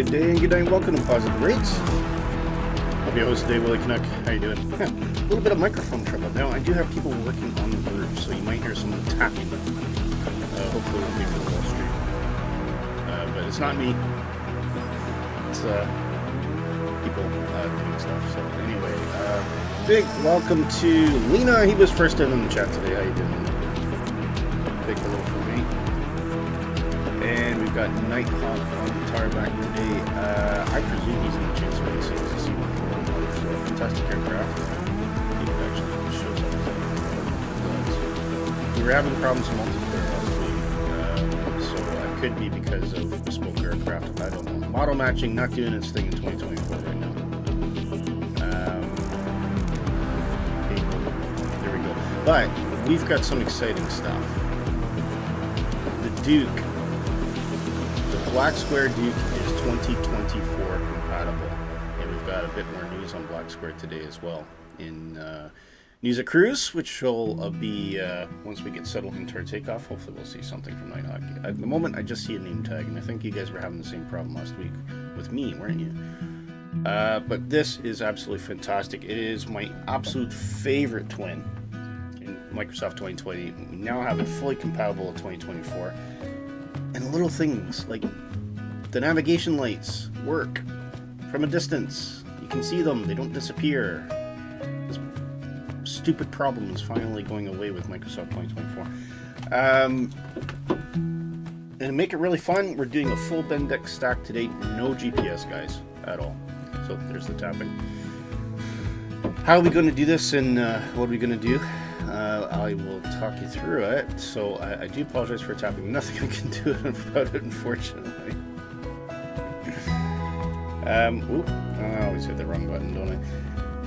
Good day and good night. Welcome to Positive Rates. I'll be your host today, Willy Canuck. How you doing? A little bit of microphone trouble. Now, I do have people working on the roof, so you might hear some tapping. Hopefully it won't be for the whole stream. But it's not me. It's people doing stuff. So anyway, big welcome to Lena. He was first in the chat today. How you doing? Big hello from me. And we've got Nighthawk on guitar back today. I presume he's in the Chainsaw Racing. He's a C1 fantastic aircraft. He actually shows up. We were having problems with multiplayer last week, so it could be because of bespoke aircraft. I don't know. Model matching not doing its thing in 2024 right now. There we go. But we've got some exciting stuff. The Duke. Black Square Duke is 2024 compatible, and we've got a bit more news on Black Square today as well in News at Cruise, which will be once we get settled into our takeoff. Hopefully we'll see something from Nighthawk. At the moment I just see a name tag, and I think you guys were having the same problem last week with me, weren't you? But this is absolutely fantastic. It is my absolute favorite twin in Microsoft 2020. We now have it fully compatible with 2024. And little things like the navigation lights work from a distance. You can see them, they don't disappear. This stupid problem is finally going away with Microsoft 2024. And to make it really fun, we're doing a full Bendix stack today. No GPS, guys, at all. So there's the tapping. How are we going to do this, and what are we going to do? I will talk you through it. So I do apologize for tapping. Nothing I can do about it, unfortunately. I always hit the wrong button, don't I?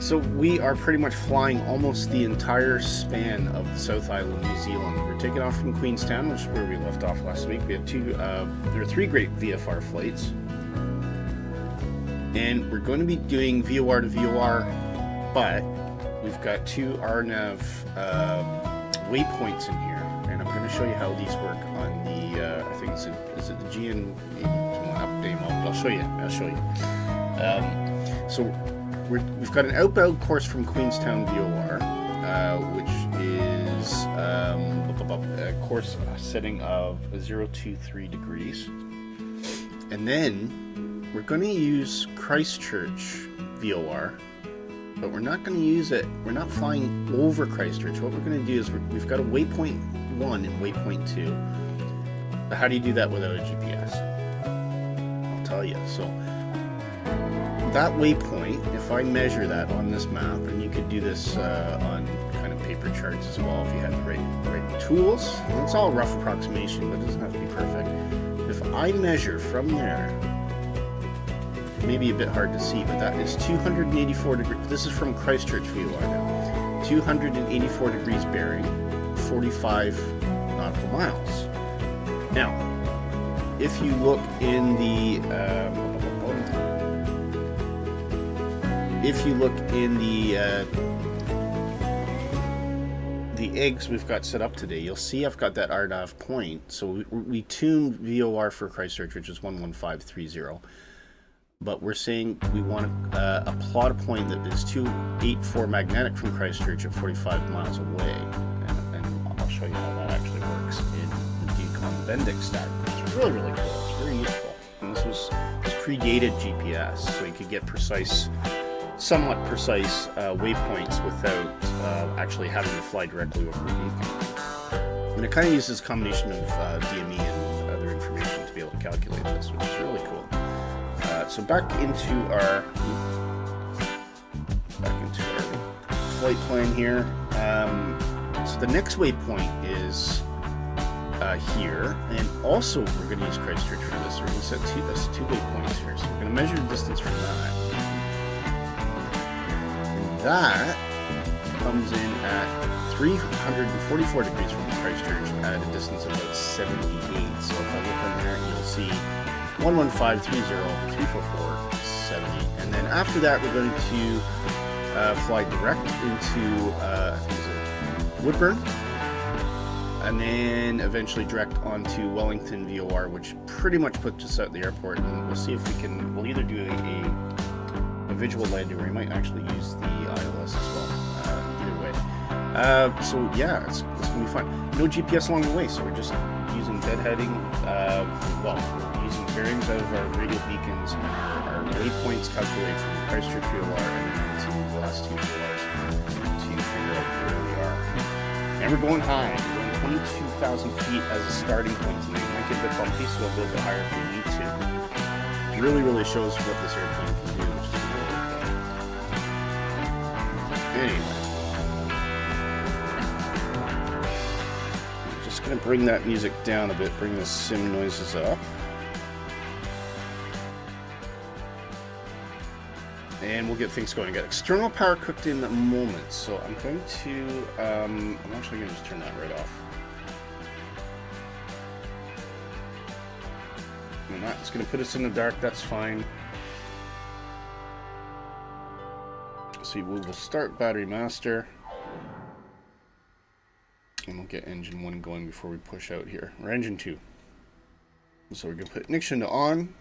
So we are pretty much flying almost the entire span of the South Island, New Zealand. We're taking off from Queenstown, which is where we left off last week. We have there are 3 great VFR flights. And we're going to be doing VOR to VOR, but we've got 2 RNAV waypoints in here, and I'm going to show you how these work on the, I think is it the GN update mode? I'll show you. So we've got an outbound course from Queenstown VOR, which is a course setting of 023 degrees, and then we're going to use Christchurch VOR. But we're not going to use it. We're not flying over Christchurch. What we're going to do is we've got a waypoint 1 and waypoint 2. But how do you do that without a GPS? I'll tell you. So that waypoint, if I measure that on this map, and you could do this on kind of paper charts as well if you had the right tools. And it's all rough approximation, but it doesn't have to be perfect. If I measure from there, maybe a bit hard to see, but that is 284 degrees. This is from Christchurch VOR now. 284 degrees bearing, 45 nautical miles. Now, if you look in the eggs we've got set up today, you'll see I've got that RNAV point. So we tuned VOR for Christchurch, which is 11530. But we're saying we want to plot a point that is 284 magnetic from Christchurch at 45 miles away. And I'll show you how that actually works in the Duke on the Bendix stack, which is really, really cool. It's very useful. And this predated GPS, so you could get somewhat precise waypoints without actually having to fly directly over the beacon. And it kind of uses a combination of DME and other information to be able to calculate this, which is really cool. So back into our flight plan here. So the next waypoint is here, and also we're going to use Christchurch for this. We're going to set 2 waypoints here. So we're going to measure the distance from that. And that comes in at 344 degrees from Christchurch at a distance of about 78. So if I look on there, you'll see 11530, 344, 70. And then after that, we're going to fly direct into Woodburn. and then eventually direct onto Wellington VOR, which pretty much puts us at the airport. And we'll see if we can. We'll either do a visual landing, or we might actually use the ILS as well. Either way. So yeah, it's gonna be fun. No GPS along the way, so we're just using deadheading. Well, we're using bearings out of our radio beacons, our waypoints calculated from the Christchurch VOR and to the last two VORs to figure out where we are. And we're going high. We're going 22,000 feet as a starting point tonight. It might get a bit bumpy, so we'll go a bit higher if we need to. Really shows what this airplane can do, which is really cool. Anyway. Just going to bring that music down a bit, bring the sim noises up. And we'll get things going. I got external power cooked in at the moment, so I'm going to, I'm actually going to just turn that right off. And that's going to put us in the dark, that's fine. So we will start battery master. And we'll get engine 1 going before we push out here. Or engine 2. So we're going to put ignition on.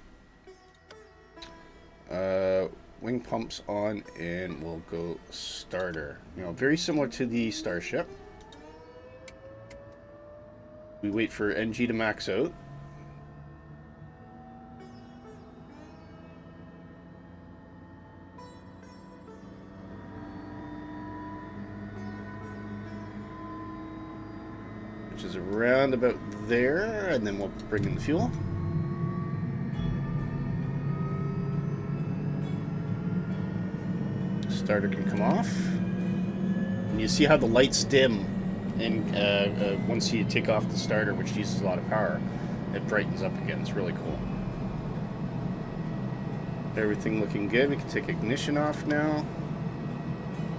Wing pumps on, and we'll go starter. You know, very similar to the Starship. We wait for NG to max out. Which is around about there, and then we'll bring in the fuel. Starter can come off, and you see how the lights dim, and once you take off the starter, which uses a lot of power, it brightens up again. It's really cool. Everything looking good. We can take ignition off now,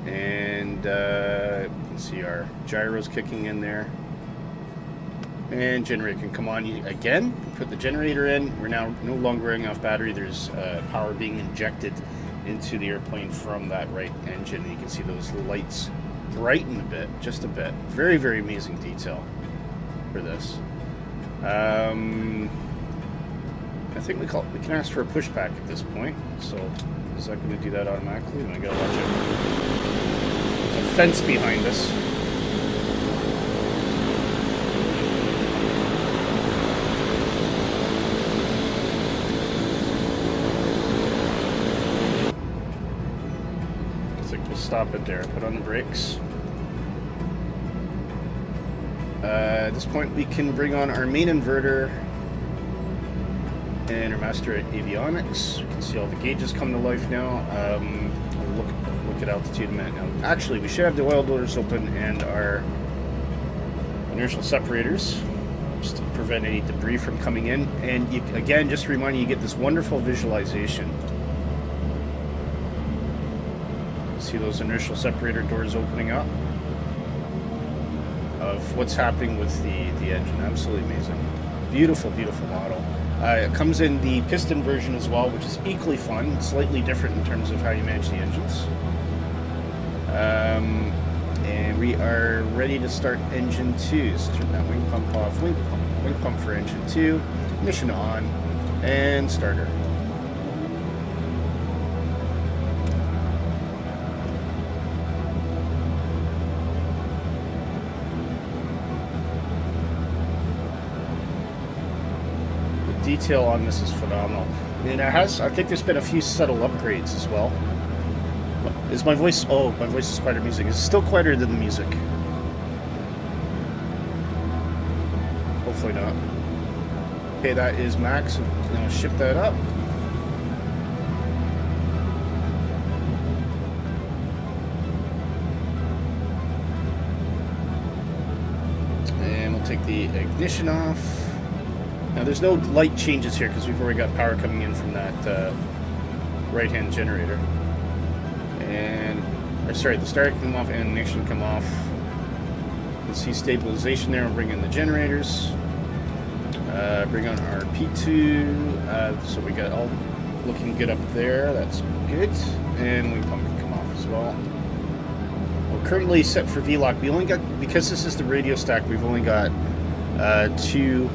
and you can see our gyros kicking in there, and generator can come on again. Put the generator in. We're now no longer running off battery. There's power being injected into the airplane from that right engine, and you can see those lights brighten a bit, just a bit. Very amazing detail for this. I think we can ask for a pushback at this point. So is that going to do that automatically? And I gotta watch it. There's a fence behind us. Stop it there. Put on the brakes. At this point, we can bring on our main inverter and our master avionics. You can see all the gauges come to life now. We'll look at altitude in a minute now. Actually, we should have the oil doors open and our inertial separators, just to prevent any debris from coming in. And you, again, just to remind you, you get this wonderful visualization. See those inertial separator doors opening up of what's happening with the engine. Absolutely amazing. Beautiful model. It comes in the piston version as well, which is equally fun. Slightly different in terms of how you manage the engines. And we are ready to start engine 2. So turn that wing pump off. Wing pump for engine 2. Ignition on. And starter. Detail on this is phenomenal. And I think there's been a few subtle upgrades as well. Is my voice? Oh, my voice is quieter. Music is still quieter than the music. Hopefully not. Okay, that is max. Now ship that up. And we'll take the ignition off. Now there's no light changes here because we've already got power coming in from that right-hand generator. And, or sorry, the starter can come off and ignition come off. You can see stabilization there. We'll bring in the generators. Bring on our P2. So we got all looking good up there. That's good. And wing pump can come off as well. currently set for VLOC. We only got, because this is the radio stack, we've only got two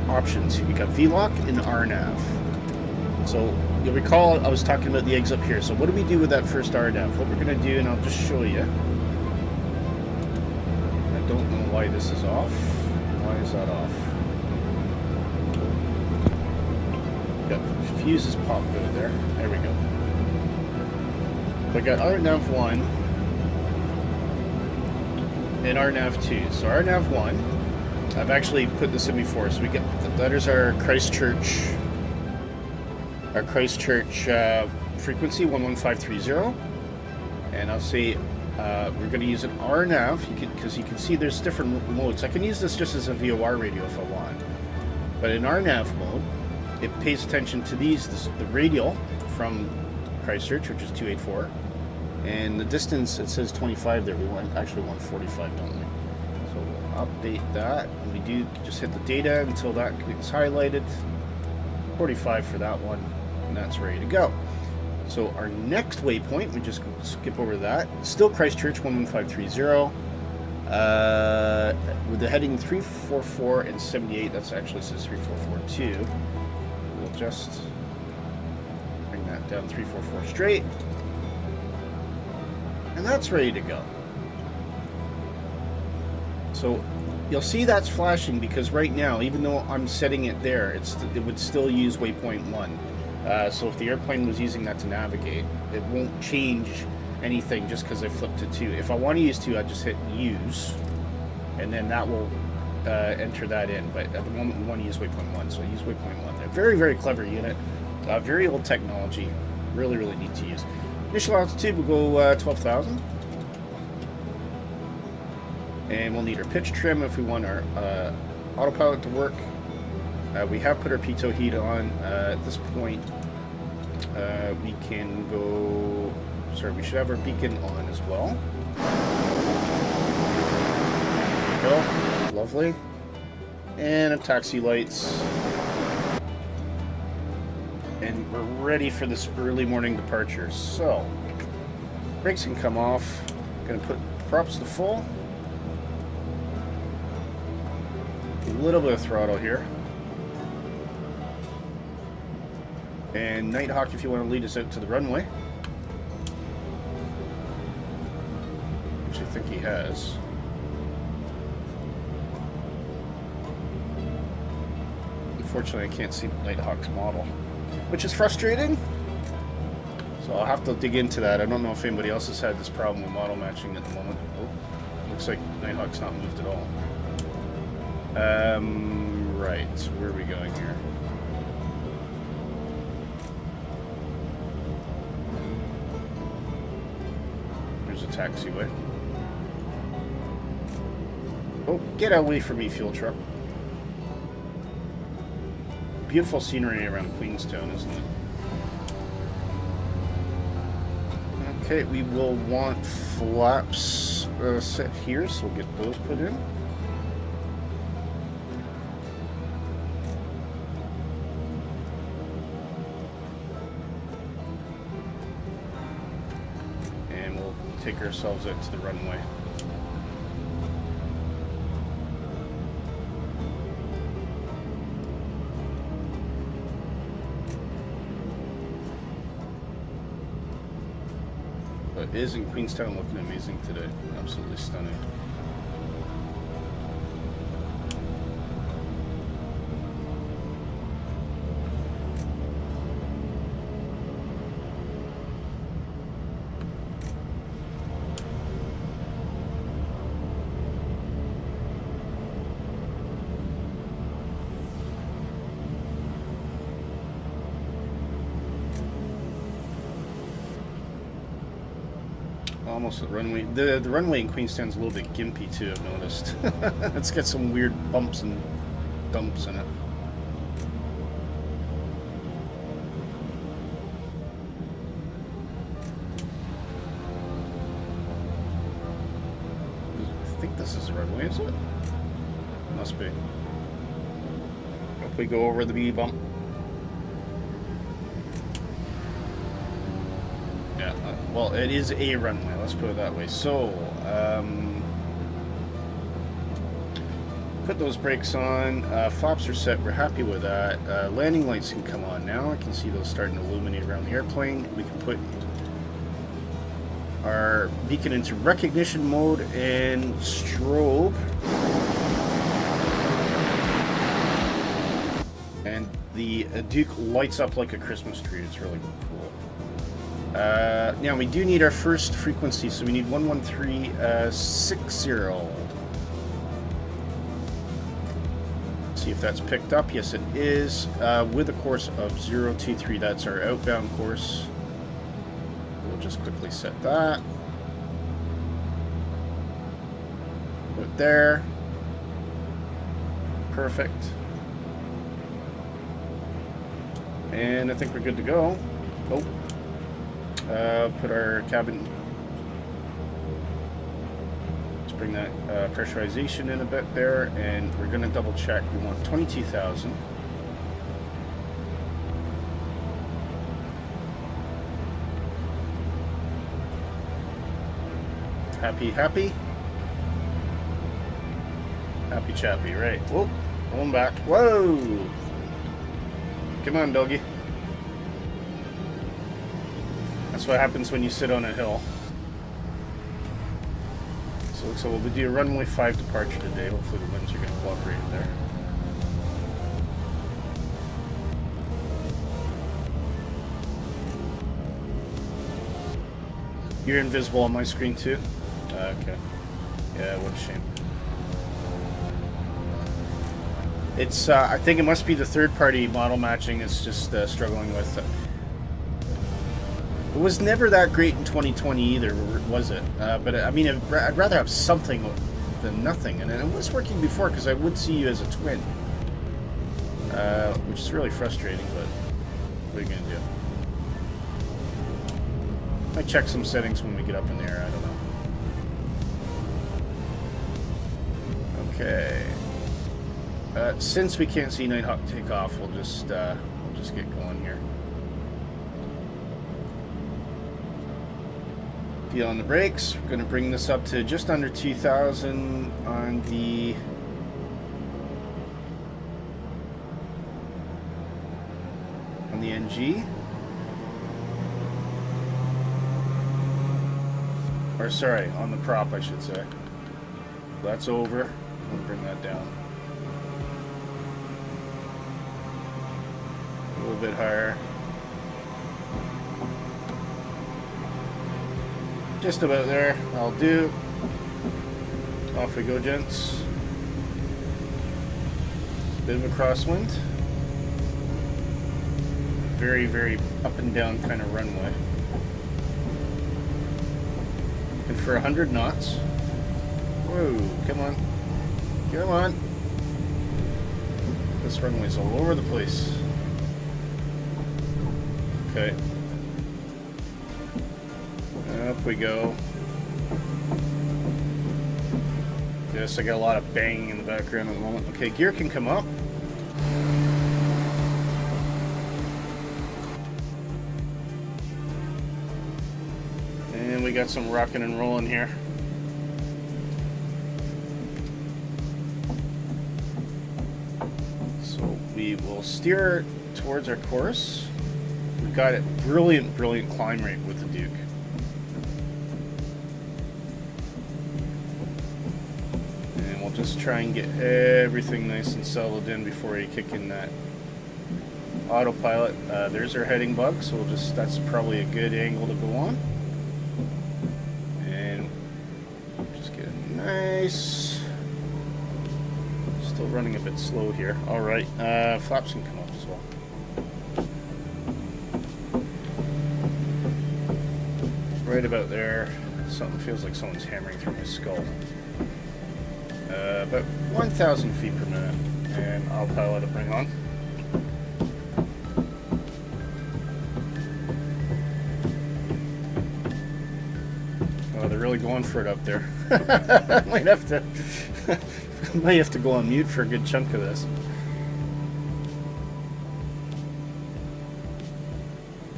options. We got VLOC and RNAV. So you'll recall I was talking about the eggs up here. So what do we do with that first RNAV? What we're going to do, and I'll just show you. I don't know why this is off. Why is that off? Got fuses popped out there. There we go. We got RNAV1 and RNAV2. So RNAV1, I've actually put this in before. So we get that is our Christchurch frequency 11530, and I'll say we're going to use an RNAV because you can see there's different modes. I can use this just as a VOR radio if I want, but in RNAV mode, it pays attention to the radial from Christchurch, which is 284, and the distance, it says 25 there. We actually want 45, don't we? So we'll update that, and we do just hit the data until that gets highlighted. 45 for that one, and that's ready to go. So our next waypoint, we just skip over that. Still Christchurch 11530, with the heading 344 and 78. That's actually says 3442. We'll just bring that down 344 straight, and that's ready to go. So you'll see that's flashing because right now, even though I'm setting it there, it would still use waypoint 1. So if the airplane was using that to navigate, it won't change anything just because I flipped to 2. If I want to use 2, I just hit use, and then that will enter that in. But at the moment, we want to use waypoint 1, so use waypoint 1 there. Very, very clever unit. Very old technology. Really, really neat to use. Initial altitude will go 12,000. And we'll need our pitch trim if we want our autopilot to work. We have put our pitot heat on. At this point, we can go... Sorry, we should have our beacon on as well. There we go. Lovely. And a taxi lights. And we're ready for this early morning departure. So, brakes can come off. Gonna put props to full. A little bit of throttle here. And Nighthawk, if you want to lead us out to the runway. Which I think he has. Unfortunately, I can't see Nighthawk's model, which is frustrating. So I'll have to dig into that. I don't know if anybody else has had this problem with model matching at the moment. Oh, looks like Nighthawk's not moved at all. Right, so where are we going here? There's a taxiway. Oh, get away from me, fuel truck. Beautiful scenery around Queenstown, isn't it? Okay, we will want flaps set here, so we'll get those put in. Take ourselves out to the runway. But it is in Queenstown, looking amazing today. Absolutely stunning. Almost the runway. The runway in Queenstown's a little bit gimpy too, I've noticed. It's got some weird bumps and dumps in it. I think this is the runway, is it? Must be. Hope we go over the B bump. Yeah. Well, it is a runway, let's put it that way. So, put those brakes on, flaps are set, we're happy with that. Landing lights can come on now, I can see those starting to illuminate around the airplane. We can put our beacon into recognition mode and strobe. And the Duke lights up like a Christmas tree, it's really cool. Now we do need our first frequency, so we need 11360. See if that's picked up. Yes, it is. With a course of 023, that's our outbound course. We'll just quickly set that. Put it there. Perfect. And I think we're good to go. Oh. Put our cabin. Let's bring that pressurization in a bit there, and we're going to double check. We want 22,000. Happy, happy. Happy chappy, right. Whoa, going back. Whoa! Come on, doggy. That's what happens when you sit on a hill. So it looks like we'll do a runway 5 departure today. Hopefully the winds are going to cooperate there. You're invisible on my screen too? Okay. Yeah, what a shame. It's, I think it must be the third-party model matching it's just struggling with. It was never that great in 2020 either, was it? But I mean, I'd rather have something than nothing. And it was working before because I would see you as a twin. Which is really frustrating, but what are you going to do? Might check some settings when we get up in the air, I don't know. Okay. Since we can't see Nighthawk take off, we'll just get going here. Deal on the brakes. We're going to bring this up to just under 2,000 on the NG. Or sorry, on the prop, I should say. That's over. We'll bring that down. A little bit higher. Just about there. I'll do. Off we go, gents. Bit of a crosswind. Very, very up and down kind of runway. Looking for 100 knots. Whoa, come on. Come on. This runway's all over the place. Okay. Up we go. Yes, I got a lot of banging in the background at the moment. Okay, gear can come up. And we got some rocking and rolling here. So we will steer towards our course. We've got a brilliant, brilliant climb rate with the Duke. And we'll just try and get everything nice and settled in before you kick in that autopilot. There's our heading bug, so we'll just, that's probably a good angle to go on. And just get it nice. Still running a bit slow here. Alright, flaps can come up as well. Right about there. Something feels like someone's hammering through my skull. About 1,000 feet per minute. And I'll pilot it, bring on. Oh, they're really going for it up there. might have to go on mute for a good chunk of this.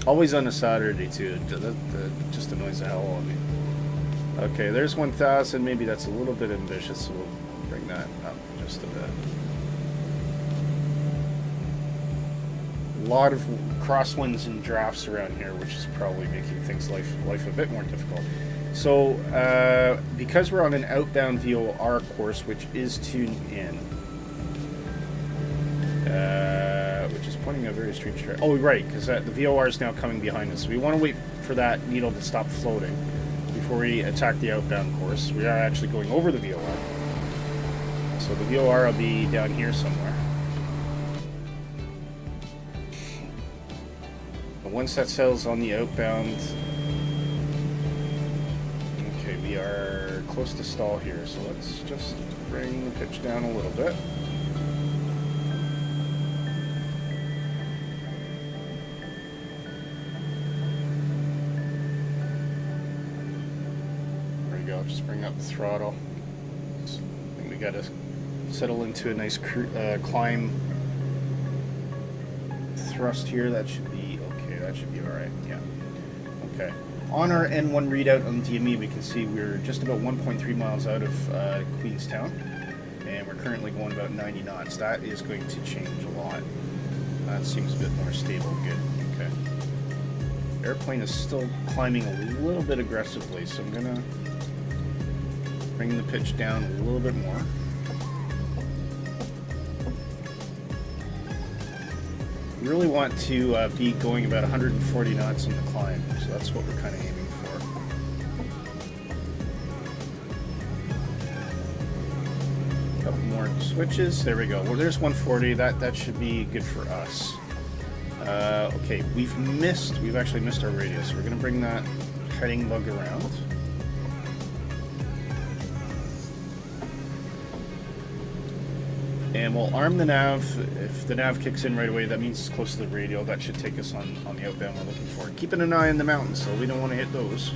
Always on a Saturday too. That just annoys the hell out of me. Okay, there's 1,000. Maybe that's a little bit ambitious, so we'll bring that up just a bit. A lot of crosswinds and drafts around here, which is probably making things life a bit more difficult. So, because we're on an outbound VOR course, which is tuned in, which is pointing a very strange direction. Oh, right, because the VOR is now coming behind us. So we want to wait for that needle to stop floating before we attack the outbound course. We are actually going over the VOR. So the VOR will be down here somewhere. But once that settles on the outbound... Okay, we are close to stall here, so let's just bring the pitch down a little bit. Just bring up the throttle. I think we got to settle into a nice climb thrust here. That should be okay. That should be all right. Yeah. Okay. On our N1 readout on DME, we can see we're just about 1.3 miles out of Queenstown, and we're currently going about 90 knots. That is going to change a lot. That seems a bit more stable. Good. Okay. Airplane is still climbing a little bit aggressively, so I'm gonna bring the pitch down a little bit more. We really want to be going about 140 knots on the climb, so that's what we're kind of aiming for. A couple more switches. There we go. Well, there's 140. That should be good for us. Okay, we've actually missed our radio, so we're going to bring that heading bug around. And we'll arm the nav. If the nav kicks in right away, that means it's close to the radio. That should take us on the outbound we're looking for. Keeping an eye on the mountains, so we don't want to hit those.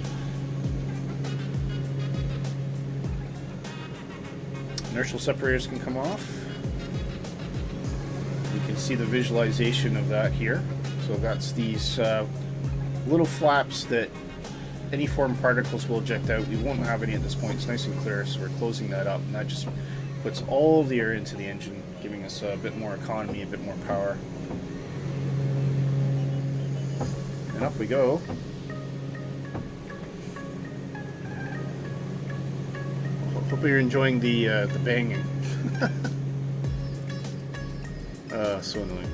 Inertial separators can come off. You can see the visualization of that here. So that's these little flaps that any foreign particles will eject out. We won't have any at this point. It's nice and clear, so we're closing that up. And that just puts all of the air into the engine, giving us a bit more economy, a bit more power. And up we go. Hope you're enjoying the banging. So annoying.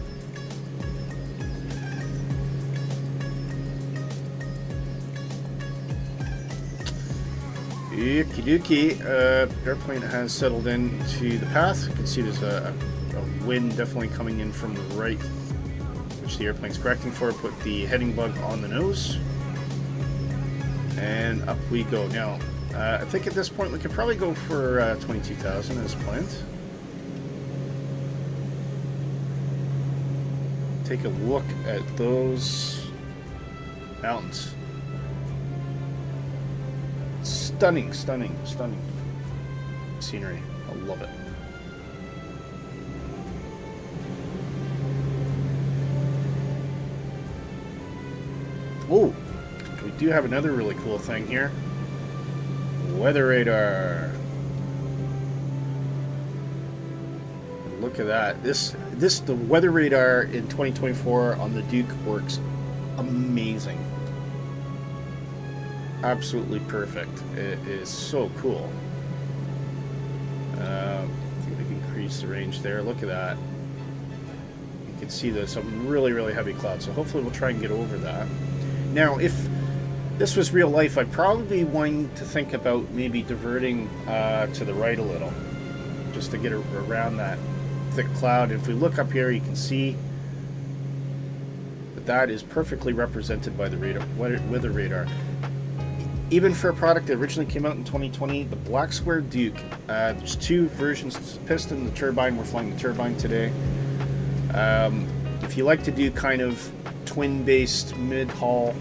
Okie dokie. Airplane has settled into the path. You can see there's a wind definitely coming in from the right, which the airplane's correcting for. Put the heading bug on the nose. And up we go. Now, I think at this point we could probably go for 22,000 as planned. Take a look at those mountains. Stunning, stunning, stunning scenery. I love it. Oh, we do have another really cool thing here. Weather radar. Look at that. The weather radar in 2024 on the Duke works amazing. Absolutely perfect. It is so cool. I think we can increase the range there. Look at that. You can see there's some really, really heavy clouds. So hopefully we'll try and get over that. Now, if this was real life, I'd probably be wanting to think about maybe diverting to the right a little, just to get around that thick cloud. If we look up here, you can see that is perfectly represented by the radar, weather radar. Even for a product that originally came out in 2020, the Black Square Duke, there's two versions, the piston, the turbine. We're flying the turbine today. If you like to do kind of twin-based mid-haul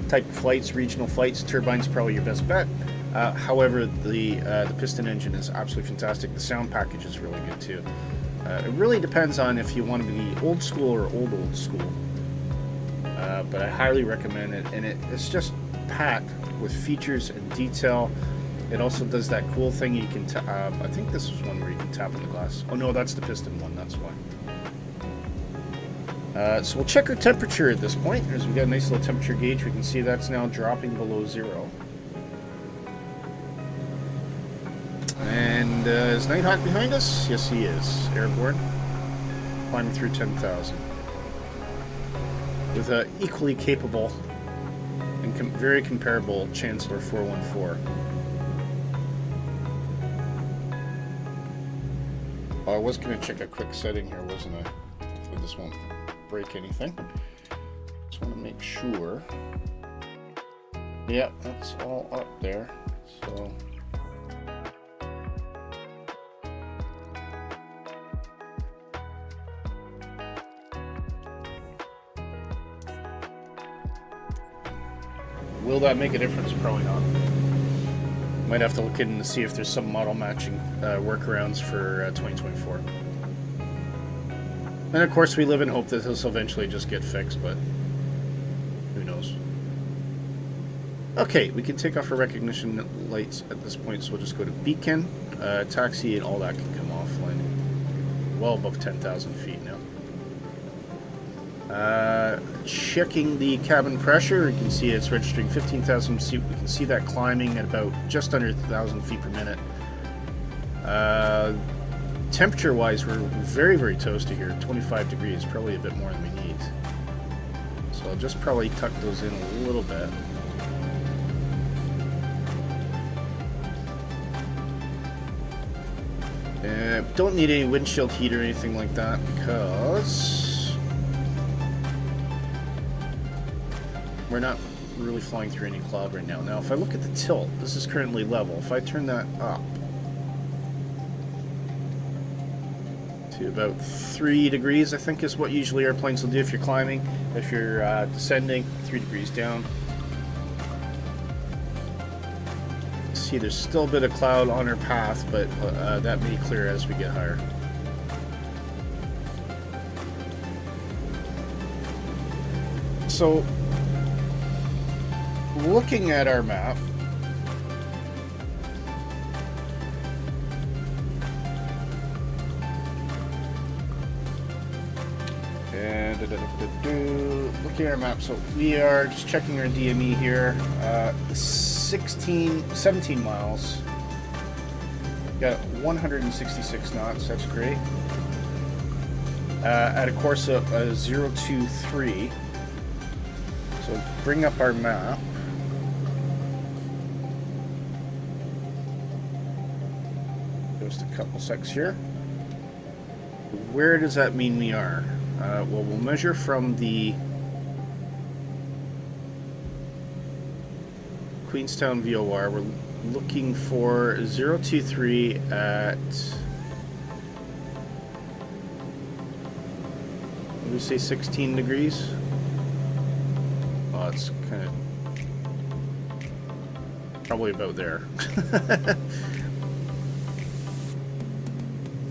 type of flights, regional flights, turbine's probably your best bet. However, the piston engine is absolutely fantastic. The sound package is really good too. It really depends on if you want to be old school or old school. but I highly recommend it, and it's just packed with features and detail. It also does that cool thing you can I think this is one where you can tap on the glass. Oh no, that's the piston one, that's why. So we'll check our temperature at this point. As we got a nice little temperature gauge, we can see that's now dropping below 0. And is Nighthawk behind us? Yes, he is. Airborne. Climbing through 10,000. With an equally capable and very comparable Chancellor 414. I was going to check a quick setting here, wasn't I? Hopefully this won't break anything. Just want to make sure. Yeah, that's all up there. So will that make a difference? Probably not. Might have to look in to see if there's some model matching workarounds for 2024. And of course we live in hope that this will eventually just get fixed, but who knows. Okay, we can take off our recognition lights at this point, so we'll just go to beacon, taxi, and all that can come offline. Well above 10,000 feet now. Checking the cabin pressure, you can see it's registering 15,000 feet. We can see that climbing at about just under 1,000 feet per minute. Temperature wise, we're very, very toasty here. 25 degrees, probably a bit more than we need. So I'll just probably tuck those in a little bit. Don't need any windshield heat or anything like that because we're not really flying through any cloud right now. Now, if I look at the tilt, this is currently level. If I turn that up to about 3 degrees, I think is what usually airplanes will do if you're climbing. If you're descending, 3 degrees down. See, there's still a bit of cloud on our path, but that may clear as we get higher. So, looking at our map, and looking at our map, so we are just checking our DME here. 17 miles. Got 166 knots. That's great. At a course of 023. So bring up our map. Just a couple secs here. Where does that mean we are? Well, we'll measure from the Queenstown VOR. We're looking for 023 at, what do we say, 16 degrees? Oh, it's kind of probably about there.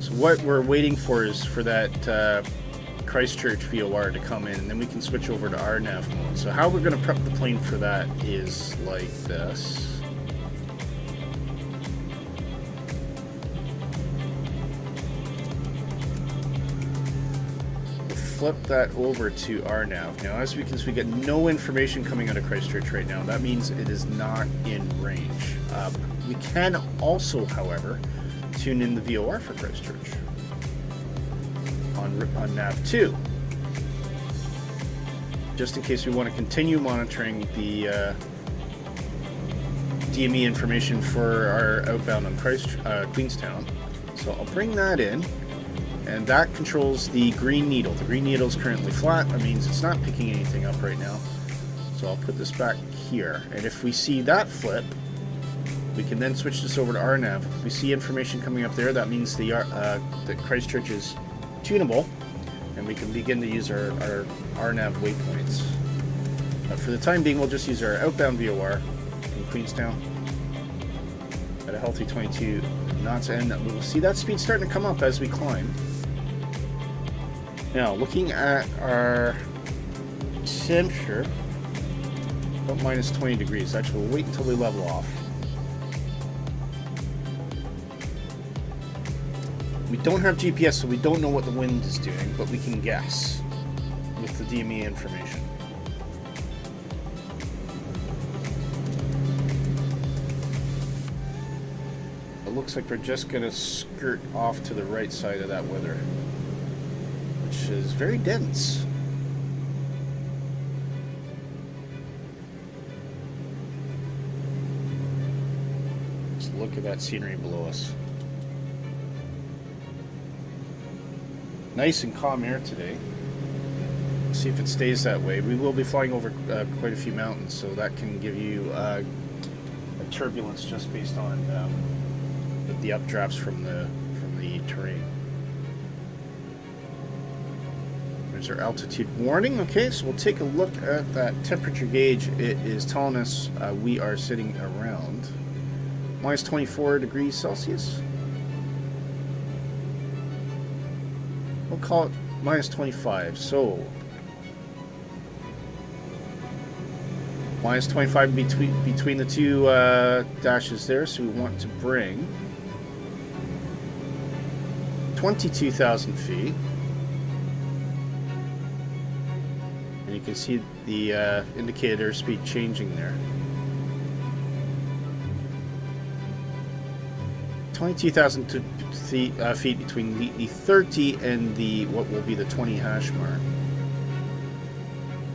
So what we're waiting for is for that Christchurch VOR to come in, and then we can switch over to RNAV mode. So how we're going to prep the plane for that is like this. We'll flip that over to RNAV. Now, as we can see, we get no information coming out of Christchurch right now. That means it is not in range. We can also, however, tune in the VOR for Christchurch on nav 2, just in case we want to continue monitoring the DME information for our outbound on Queenstown. So I'll bring that in, and that controls the green needle. The green needle is currently flat. That means it's not picking anything up right now. So I'll put this back here, and if we see that flip, we can then switch this over to RNAV. If we see information coming up there, that means the Christchurch is tunable, and we can begin to use our RNAV waypoints. But for the time being, we'll just use our outbound VOR in Queenstown at a healthy 22 knots, and we'll see that speed starting to come up as we climb. Now, looking at our temperature about minus 20 degrees. Actually, we'll wait until they level off. We don't have GPS, so we don't know what the wind is doing, but we can guess with the DME information. It looks like we're just going to skirt off to the right side of that weather, which is very dense. Just look at that scenery below us. Nice and calm air today. See if it stays that way. We will be flying over quite a few mountains, so that can give you a turbulence just based on the updrafts from the terrain. There's our altitude warning. Okay, so we'll take a look at that temperature gauge. It is telling us we are sitting around minus 24 degrees Celsius. We'll call it minus 25. So minus 25 between the two dashes there. So we want to bring 22,000 feet. And you can see the indicator speed changing there. 22,000 feet between the 30 and the what will be the 20 hash mark.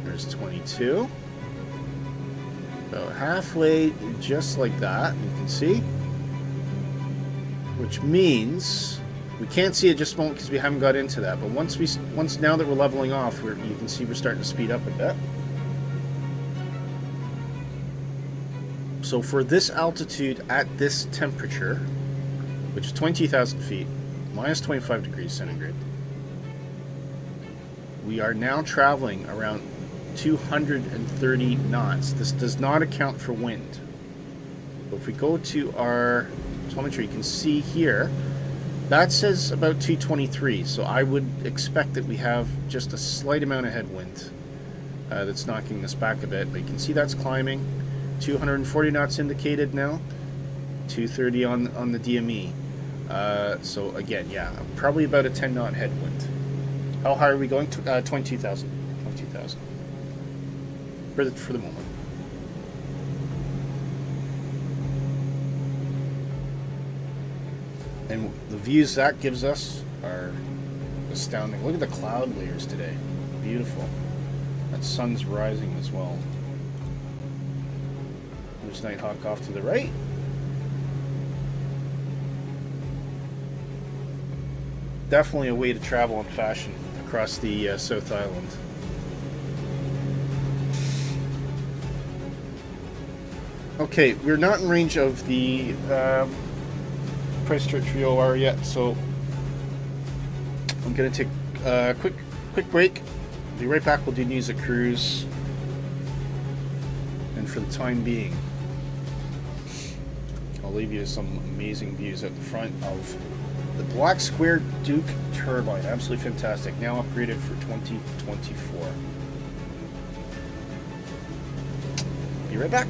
There's 22. So halfway, just like that, you can see. Which means we can't see it just a moment because we haven't got into that. But once now that we're leveling off, you can see we're starting to speed up a bit. So for this altitude at this temperature, which is 20,000 feet, minus 25 degrees centigrade, we are now traveling around 230 knots. This does not account for wind. So if we go to our telemetry, you can see here, that says about 223. So I would expect that we have just a slight amount of headwind that's knocking us back a bit. But you can see that's climbing. 240 knots indicated now. 230 on the DME. So again, yeah, probably about a 10 knot headwind. How high are we going? 22,000. 22,000 for the moment. And the views that gives us are astounding. Look at the cloud layers today. Beautiful. That sun's rising as well. There's Nighthawk off to the right. Definitely a way to travel in fashion across the South Island. Okay, we're not in range of the Christchurch VOR yet, so I'm going to take a quick break. I'll be right back. We'll do news at cruise, and for the time being, I'll leave you some amazing views at the front of the Black Square Duke Turbine. Absolutely fantastic. Now upgraded for 2024. Be right back.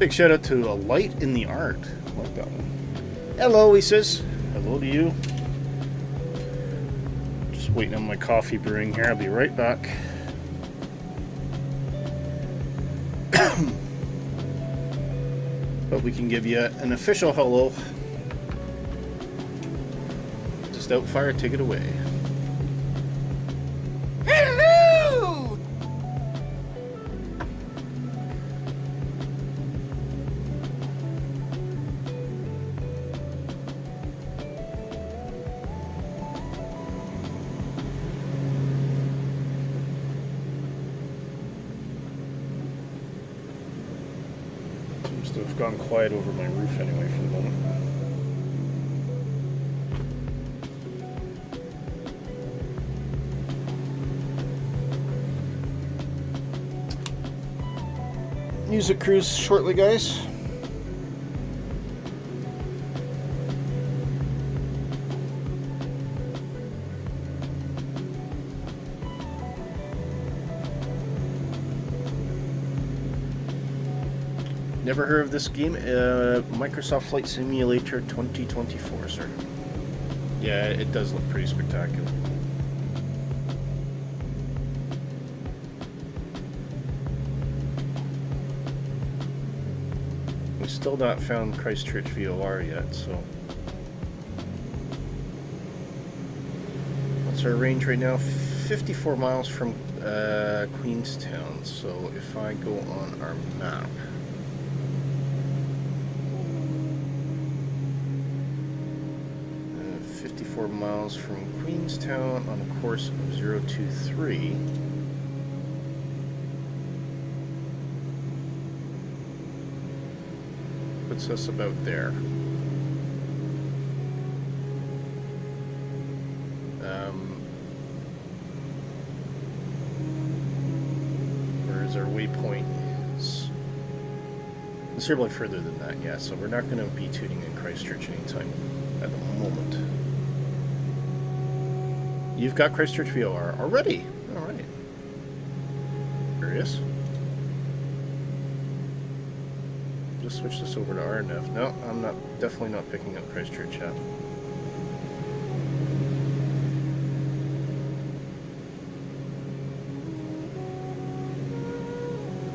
Big shout out to A Light in the Art. I like that one. Hello, he says. Hello to you. Just waiting on my coffee brewing here. I'll be right back. But we can give you an official hello. Just outfire, take it away. Hello! Seems to have gone quiet over my roof anyway for the moment. Music cruise shortly, guys. Never heard of this game? Microsoft Flight Simulator 2024, sir. Yeah, it does look pretty spectacular. We still not found Christchurch VOR yet, so. What's our range right now? 54 miles from Queenstown. So if I go on our map. 54 miles from Queenstown on a course of 023. Puts us about there. Where's our waypoint is considerably further than that, yeah, so we're not going to be tuning in Christchurch anytime at the moment. You've got Christchurch VOR already. All right. Curious. Just switch this over to RNAV. No, I'm not. Definitely not picking up Christchurch yet.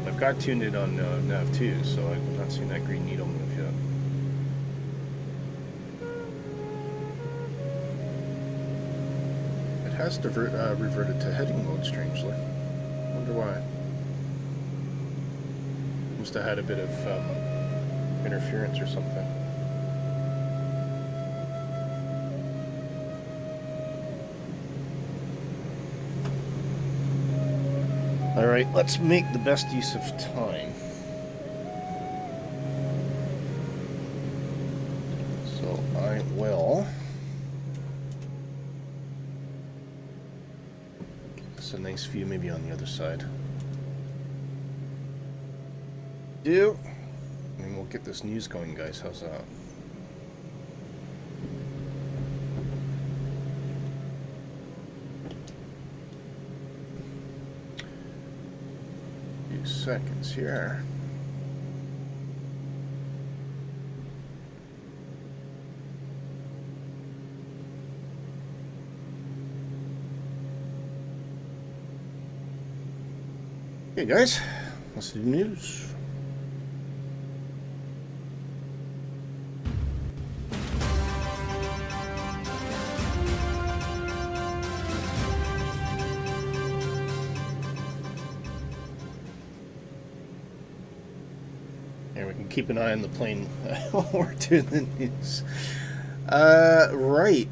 I've got tuned it on nav too, so I've not seen that green needle move yet. Has reverted to heading mode, strangely. Wonder why. Must have had a bit of interference or something. Alright, let's make the best use of time. So I will... It's a nice view maybe on the other side. And we'll get this news going, guys. How's that? A few seconds here. Okay, guys, let's do the news. And we can keep an eye on the plane while we're doing the news. Right.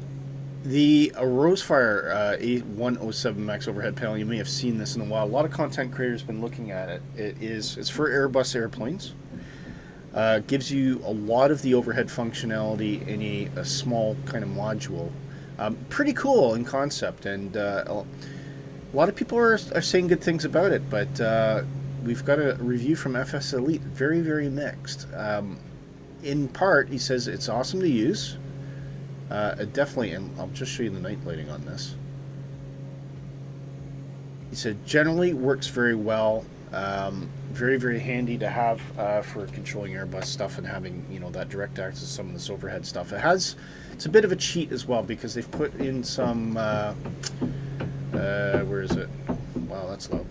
The Rosefire A107 max overhead panel, you may have seen this in a while. A lot of content creators have been looking at it. It's for Airbus airplanes. Gives you a lot of the overhead functionality in a small kind of module. Pretty cool in concept, and a lot of people are saying good things about it, but we've got a review from FS Elite, very, very mixed. In part, he says it's awesome to use. Definitely, and I'll just show you the night lighting on this. He said generally works very well. very, very handy to have for controlling Airbus stuff and having, you know, that direct access to some of this overhead stuff. It's a bit of a cheat as well because they've put in some, where is it? Wow, that's low.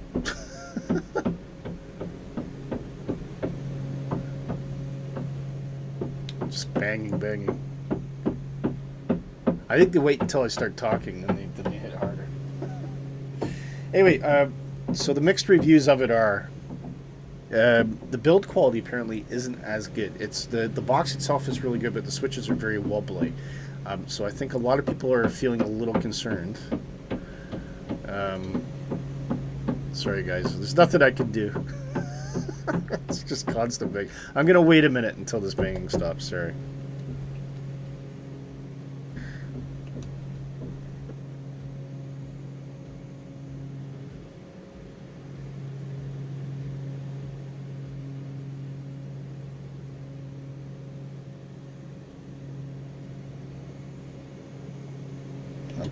Just banging. I think they wait until I start talking, then they hit harder. Anyway, so the mixed reviews of it are, the build quality apparently isn't as good. It's the box itself is really good, but the switches are very wobbly. So I think a lot of people are feeling a little concerned. Sorry guys, there's nothing I can do. It's just constant bang. I'm gonna wait a minute until this banging stops. Sorry.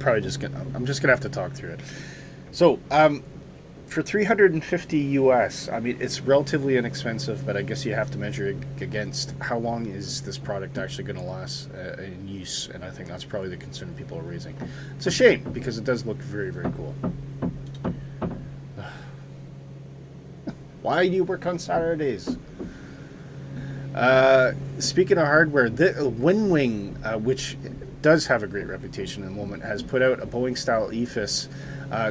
I'm just gonna have to talk through it. So, for $350 US, I mean, it's relatively inexpensive, but I guess you have to measure it against how long is this product actually going to last in use, and I think that's probably the concern people are raising. It's a shame, because it does look very, very cool. Why do you work on Saturdays? Speaking of hardware, the Winwing, which does have a great reputation at the moment, has put out a Boeing-style EFIS.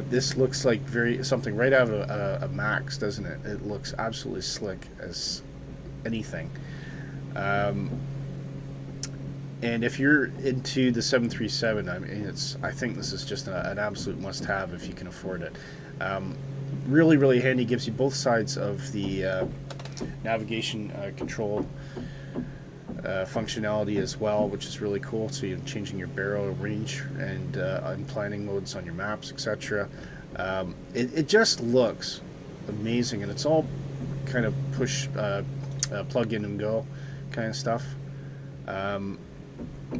This looks like something right out of a Max, doesn't it? It looks absolutely slick as anything. And if you're into the 737, I mean, I think this is just an absolute must-have if you can afford it. Really, really handy. Gives you both sides of the navigation control functionality as well, which is really cool. So you're changing your barrel range and planning modes on your maps, etc. It just looks amazing, and it's all kind of push plug in and go kind of stuff.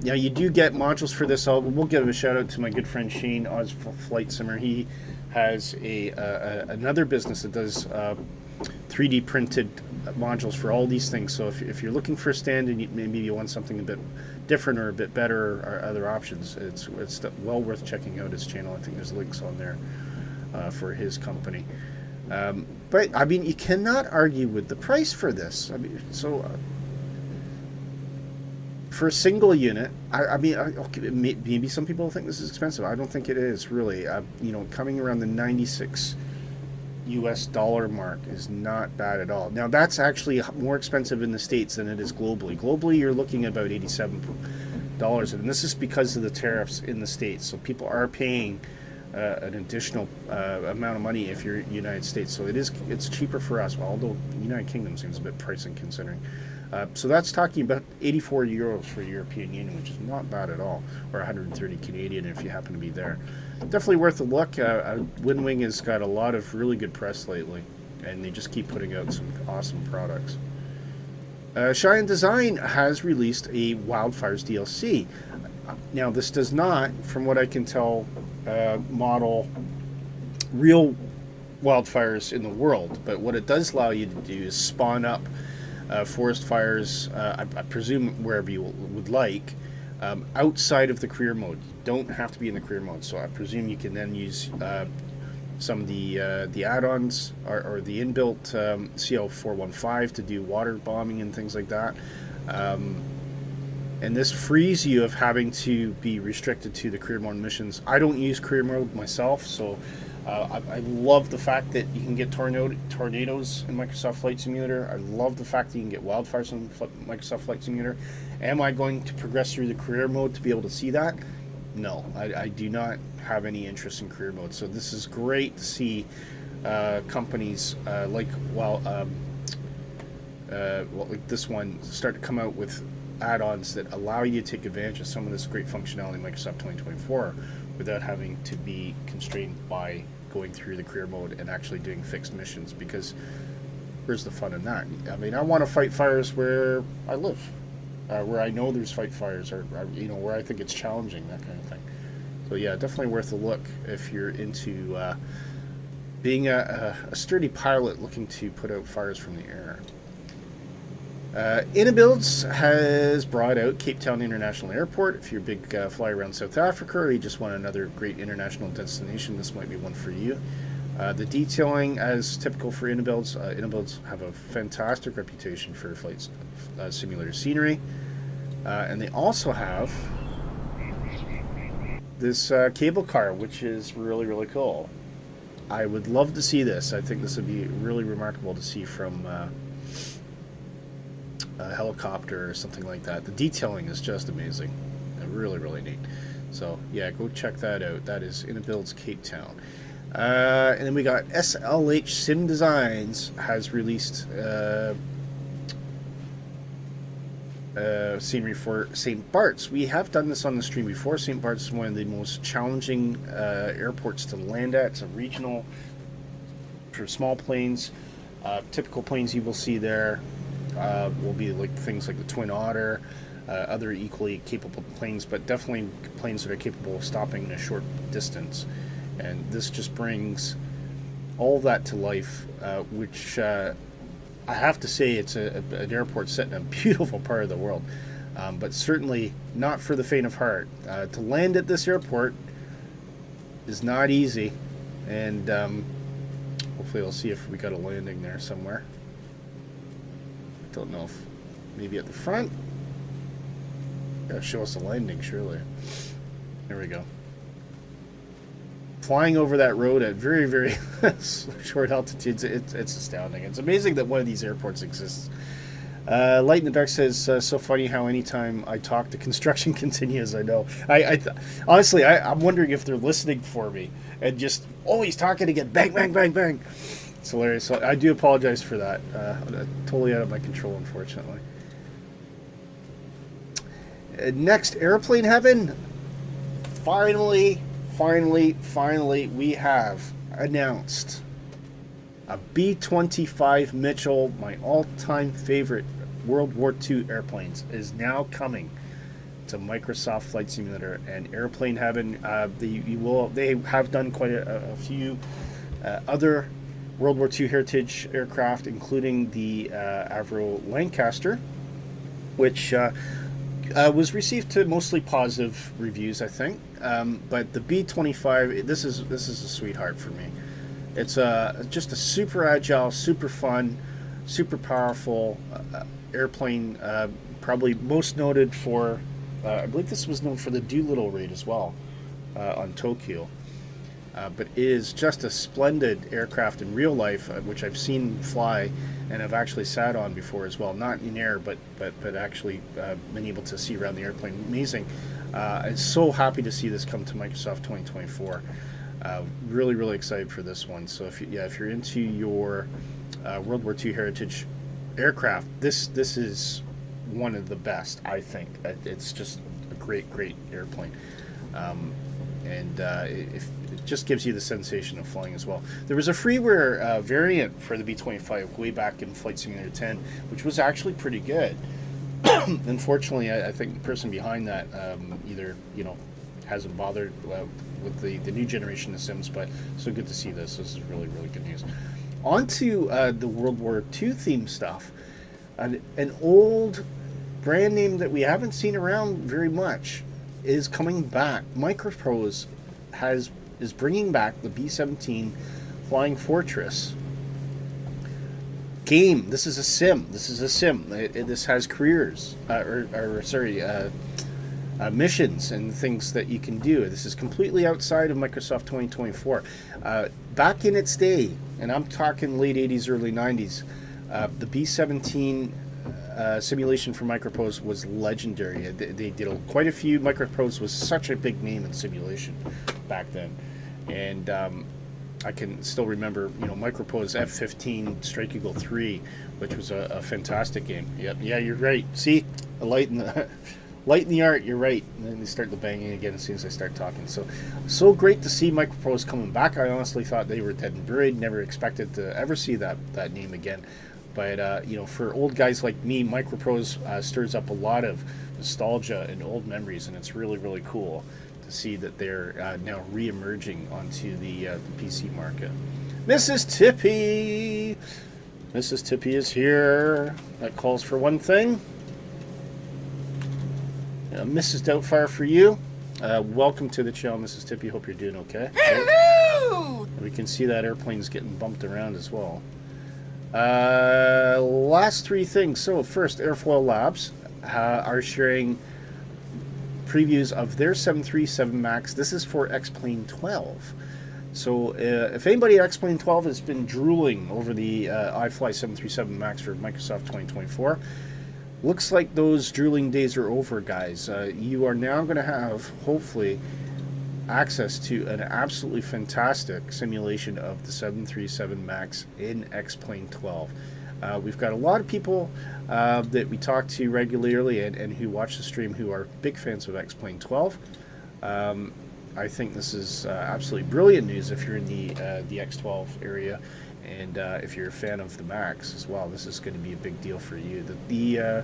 Yeah, you do get modules for this. We'll give a shout out to my good friend Shane Oz Flight Simmer. He has another business that does 3D printed modules for all these things. So if you're looking for a stand and maybe you want something a bit different or a bit better or other options, it's well worth checking out his channel. I think there's links on there for his company. But I mean, you cannot argue with the price for this. I mean, so for a single unit, I mean, okay, maybe some people think this is expensive. I don't think it is really. You know, coming around the $96 US mark is not bad at all. Now that's actually more expensive in the States than it is globally. Globally, you're looking at about $87, and this is because of the tariffs in the States. So people are paying an additional amount of money if you're United States. So it's cheaper for us, although the United Kingdom seems a bit pricey considering. So that's talking about 84 euros for European Union, which is not bad at all, or 130 Canadian if you happen to be there. Definitely worth a look. Winwing has got a lot of really good press lately, and they just keep putting out some awesome products. Cheyenne Design has released a Wildfires DLC. Now, this does not, from what I can tell, model real wildfires in the world, but what it does allow you to do is spawn up forest fires, I presume wherever you would like, outside of the career mode. You don't have to be in the career mode, so I presume you can then use some of the add-ons or the inbuilt CL415 to do water bombing and things like that. And this frees you of having to be restricted to the career mode missions. I don't use career mode myself, so I love the fact that you can get tornadoes in Microsoft Flight Simulator. I love the fact that you can get wildfires in Microsoft Flight Simulator. Am I going to progress through the career mode to be able to see that? No, I do not have any interest in career mode. So this is great to see companies like this one start to come out with add-ons that allow you to take advantage of some of this great functionality in Microsoft 2024 without having to be constrained by going through the career mode and actually doing fixed missions, because where's the fun in that? I mean, I want to fight fires where I live, where I know there's fight fires, or you know, where I think it's challenging, that kind of thing. So yeah, definitely worth a look if you're into being a sturdy pilot looking to put out fires from the air. Inabuilds has brought out Cape Town International Airport. If you're a big flyer around South Africa, or you just want another great international destination, this might be one for you. The detailing, as typical for Inabuilds, Inabuilds have a fantastic reputation for flight simulator scenery. And they also have this cable car, which is really, really cool. I would love to see this. I think this would be really remarkable to see from a helicopter or something like that. The detailing is just amazing. Really, really neat. So, yeah, go check that out. That is Inabuilds Cape Town. And then we got SLH Sim Designs has released scenery for St. Bart's. We have done this on the stream before. St. Bart's is one of the most challenging airports to land at. It's a regional for small planes. Typical planes you will see there will be like things like the Twin Otter, other equally capable planes, but definitely planes that are capable of stopping in a short distance. And this just brings all that to life, which I have to say it's an airport set in a beautiful part of the world, but certainly not for the faint of heart. To land at this airport is not easy, and hopefully I'll see if we got a landing there somewhere. I don't know if maybe at the front. Gotta show us a landing, surely. There we go. Flying over that road at very, very short altitudes, it's astounding. It's amazing that one of these airports exists. Light in the Dark says, so funny how anytime I talk, the construction continues. I know. Honestly, I'm wondering if they're listening for me and just, oh, he's talking again. Bang, bang, bang, bang. It's hilarious. So I do apologize for that. Totally out of my control, unfortunately. Next, Airplane Heaven. Finally, we have announced a B-25 Mitchell, my all-time favorite World War II airplanes, is now coming to Microsoft Flight Simulator and Airplane Heaven. They have done quite a few other World War II heritage aircraft, including the Avro Lancaster, which was received to mostly positive reviews, I think. But the B-25, this is a sweetheart for me. It's just a super agile, super fun, super powerful airplane. Probably most noted for, I believe this was known for the Doolittle raid as well on Tokyo. But it is just a splendid aircraft in real life, which I've seen fly and have actually sat on before as well. Not in air, but actually been able to see around the airplane. Amazing. I'm so happy to see this come to Microsoft 2024. Really, really excited for this one. So if you're into your World War II heritage aircraft, this is one of the best, I think. It's just a great airplane. And it just gives you the sensation of flying as well. There was a freeware variant for the B-25 way back in Flight Simulator 10, which was actually pretty good. Unfortunately, I think the person behind that either hasn't bothered with the new generation of Sims, but so good to see this. This is really, really good news. On to the World War II theme stuff. An old brand name that we haven't seen around very much is coming back. Microprose is bringing back the B-17 Flying Fortress game. This is a sim. This has careers, missions and things that you can do. This is completely outside of Microsoft 2024. Back in its day, and I'm talking late 80s, early 90s, the B-17 simulation for Microprose was legendary. They did quite a few. Microprose was such a big name in simulation back then, and I can still remember, Microprose F-15 Strike Eagle 3, which was a fantastic game. Yep, yeah, you're right. See, a light in the art. You're right. And then they start the banging again as soon as I start talking. So great to see Microprose coming back. I honestly thought they were dead and buried. Never expected to ever see that name again. But for old guys like me, Microprose stirs up a lot of nostalgia and old memories, and it's really, really cool to see that they're now re-emerging onto the PC market. Mrs. Tippy! Mrs. Tippy is here. That calls for one thing. Mrs. Doubtfire for you. Welcome to the channel, Mrs. Tippy. Hope you're doing okay. Hello! We can see that airplane's getting bumped around as well. Last three things. So first, Airfoil Labs are sharing previews of their 737 MAX. This is for X-Plane 12. So if anybody at X-Plane 12 has been drooling over the iFly 737 MAX for Microsoft 2024, looks like those drooling days are over, guys. You are now going to have, hopefully, access to an absolutely fantastic simulation of the 737 MAX in X-Plane 12. We've got a lot of people that we talk to regularly and who watch the stream who are big fans of X-Plane 12. I think this is absolutely brilliant news if you're in the X12 area, and if you're a fan of the MAX as well. This is going to be a big deal for you. The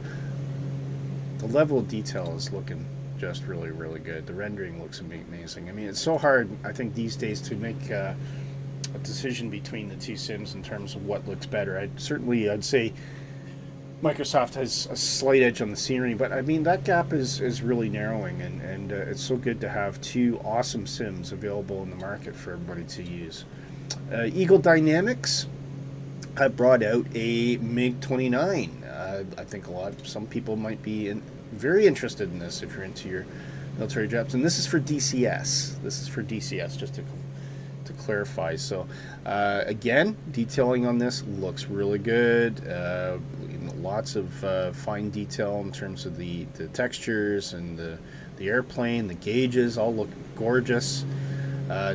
level of detail is looking just really, really good. The rendering looks amazing. I mean, it's so hard, I think, these days to make a decision between the two sims in terms of what looks better. I'd say Microsoft has a slight edge on the scenery, but I mean, that gap is really narrowing, and it's so good to have two awesome sims available in the market for everybody to use. Eagle Dynamics have brought out a MiG-29. I think some people might be very interested in this if you're into your military jets, and this is for DCS. This is for DCS, just to clarify. So again, detailing on this looks really good. Lots of fine detail in terms of the textures and the airplane, the gauges all look gorgeous.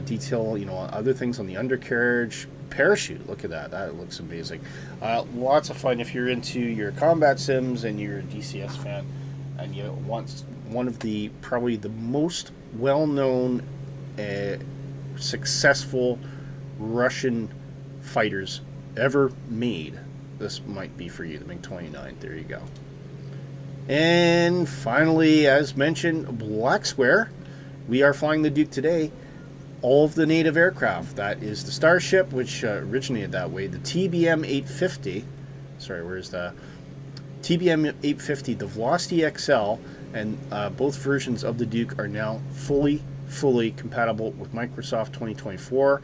Detail, other things on the undercarriage, parachute. Look at that. That looks amazing. Lots of fun if you're into your combat sims and you're a DCS fan, and you want one of the probably the most well-known, successful Russian fighters ever made. This might be for you, the MiG-29. There you go. And finally, as mentioned, Black Square. We are flying the Duke today. All of the native aircraft. That is the Starship, which originated that way. The TBM-850. Sorry, where's the TBM-850? The Velocity XL, and both versions of the Duke are now fully compatible with Microsoft 2024.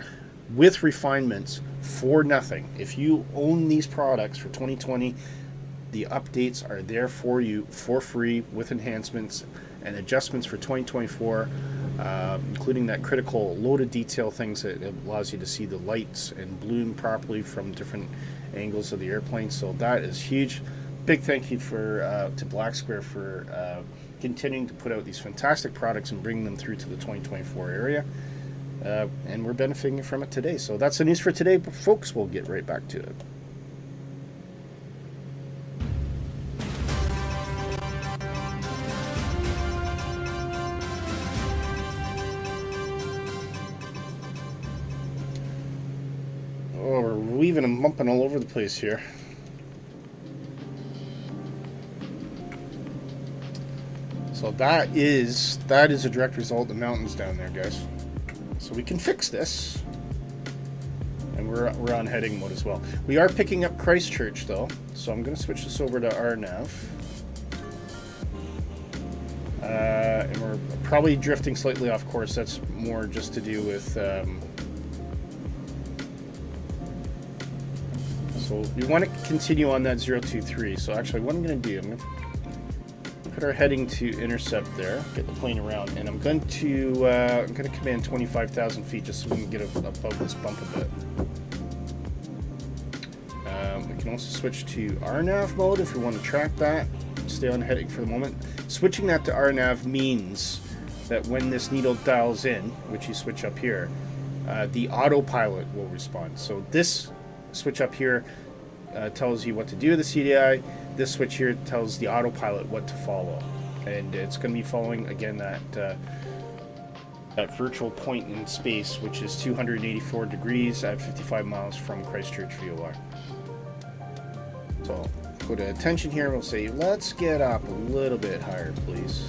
With refinements for nothing. If you own these products for 2020, the updates are there for you for free with enhancements and adjustments for 2024, including that critical loaded detail things that allows you to see the lights and bloom properly from different angles of the airplane. So that is huge. Big thank you to Black Square for continuing to put out these fantastic products and bring them through to the 2024 area. And we're benefiting from it today. So that's the news for today, folks. We'll get right back to it. Oh, we're weaving and bumping all over the place here. So that is a direct result of the mountains down there, guys. So we can fix this, and we're on heading mode as well. We are picking up Christchurch though, so I'm going to switch this over to RNAV, and we're probably drifting slightly off course. That's more just to do with so we want to continue on that 023. So actually, what I'm going to do, I'm going to put our heading to intercept there, get the plane around, and I'm going to command 25,000 feet just so we can get above this bump a bit. We can also switch to RNAV mode if we want to track that. Stay on heading for the moment. Switching that to RNAV means that when this needle dials in, which you switch up here, the autopilot will respond. So this switch up here tells you what to do with the CDI. This switch here tells the autopilot what to follow, and it's going to be following again that virtual point in space, which is 284 degrees at 55 miles from Christchurch VOR. So go to attention here, and we'll say let's get up a little bit higher, please.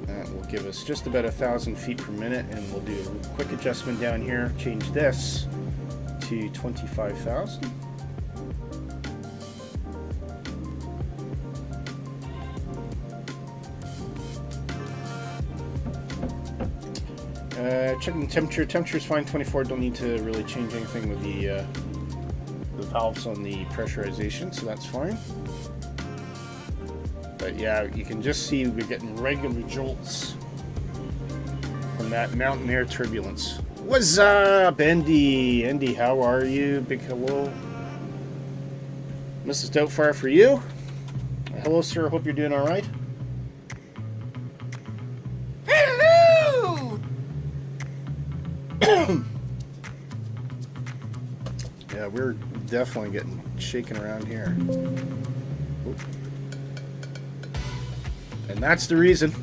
That will give us just about 1,000 feet per minute, and we'll do a quick adjustment down here. Change this to 25,000. Checking the temperature. Temperature is fine, 24. Don't need to really change anything with the valves on the pressurization, so that's fine. But yeah, you can just see we're getting regular jolts from that mountain air turbulence. What's up, Andy? Andy, how are you? Big hello. Mrs. Doubtfire for you. Hello, sir. Hope you're doing all right. Hello! Yeah, we're definitely getting shaken around here. Oop. And that's the reason.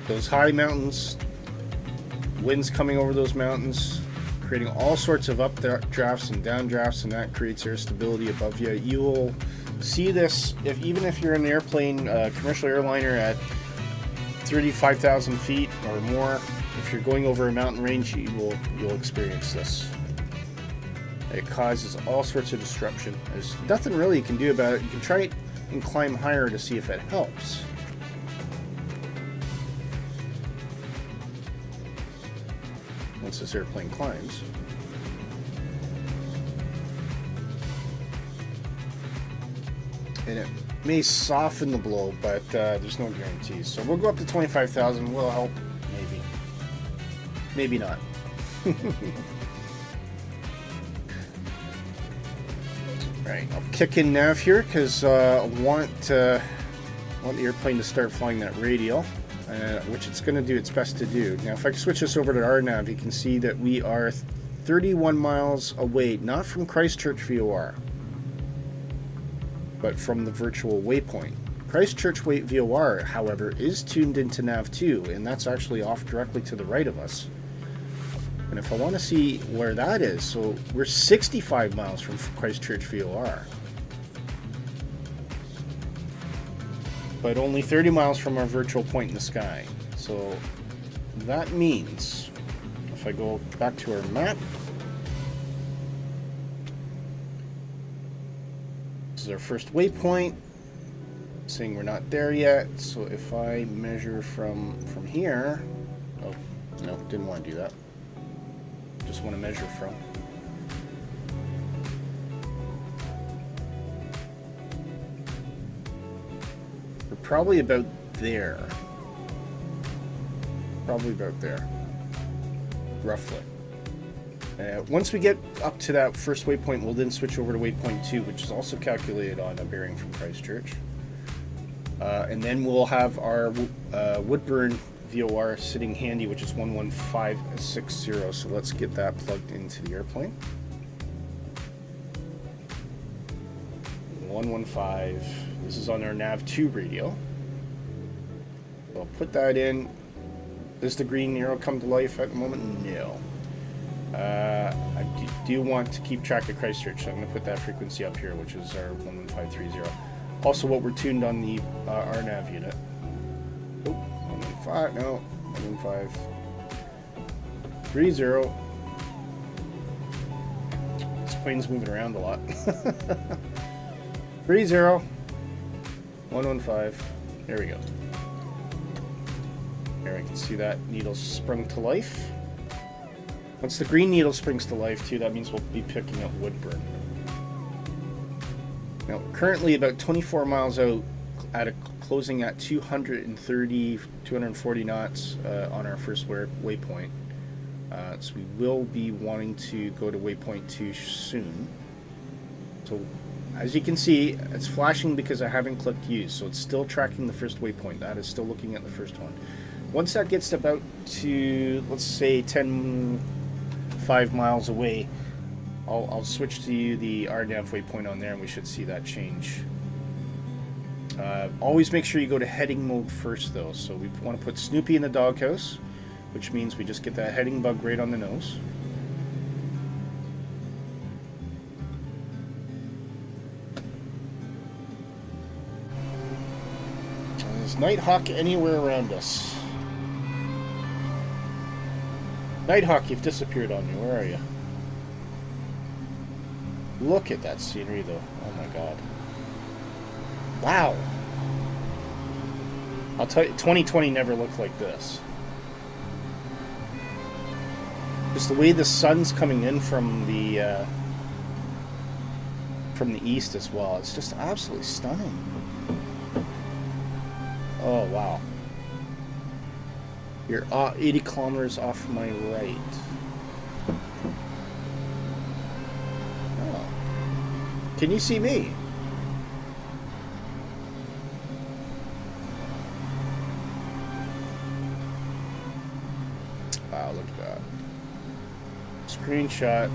Those high mountains, winds coming over those mountains, creating all sorts of updrafts and downdrafts, and that creates air stability above you. You will see this even if you're in an airplane, commercial airliner at 35,000 feet or more. If you're going over a mountain range, you'll experience this. It causes all sorts of disruption. There's nothing really you can do about it. You can try it and climb higher to see if it helps. Once this airplane climbs. And it may soften the blow, but there's no guarantees. So we'll go up to 25,000. Will help, maybe. Maybe not. Right, I'll kick in nav here because I want the airplane to start flying that radial, which it's going to do its best to do. Now, if I switch this over to RNAV, you can see that we are 31 miles away, not from Christchurch VOR, but from the virtual waypoint. Christchurch VOR, however, is tuned into nav2, and that's actually off directly to the right of us. And if I want to see where that is, so we're 65 miles from Christchurch VOR, but only 30 miles from our virtual point in the sky. So that means if I go back to our map, this is our first waypoint, saying we're not there yet. So if I measure from here, oh no, didn't want to do that. Just want to measure from. We're probably about there. Probably about there. Roughly. Once we get up to that first waypoint, we'll then switch over to waypoint 2, which is also calculated on a bearing from Christchurch. And then we'll have our Woodburn VOR sitting handy, which is 11560. So let's get that plugged into the airplane. 115. This is on our nav2 radio. So I'll put that in. Does the green arrow come to life at the moment? No. I do want to keep track of Christchurch, so I'm going to put that frequency up here, which is our 11530. Also, what we're tuned on the RNAV unit. Oh, 115, no, 11530. This plane's moving around a lot. 30, 115. There we go. There, I can see that needle sprung to life. Once the green needle springs to life too, that means we'll be picking up Woodburn. Now, currently about 24 miles out, at a closing at 230, 240 knots on our first waypoint. So we will be wanting to go to waypoint 2 soon. So as you can see, it's flashing because I haven't clicked use, so it's still tracking the first waypoint. That is still looking at the first one. Once that gets about to, let's say, 5 miles away, I'll switch to the RNAV waypoint on there, and we should see that change. Always make sure you go to heading mode first, though. So we want to put Snoopy in the doghouse, which means we just get that heading bug right on the nose. Is Nighthawk anywhere around us? Nighthawk, you've disappeared on me. Where are you? Look at that scenery, though. Oh my god. Wow. I'll tell you, 2020 never looked like this. Just the way the sun's coming in from the east as well. It's just absolutely stunning. Oh, wow. You're 80 kilometers off my right. Oh. Can you see me? Wow, look at that. Screenshot.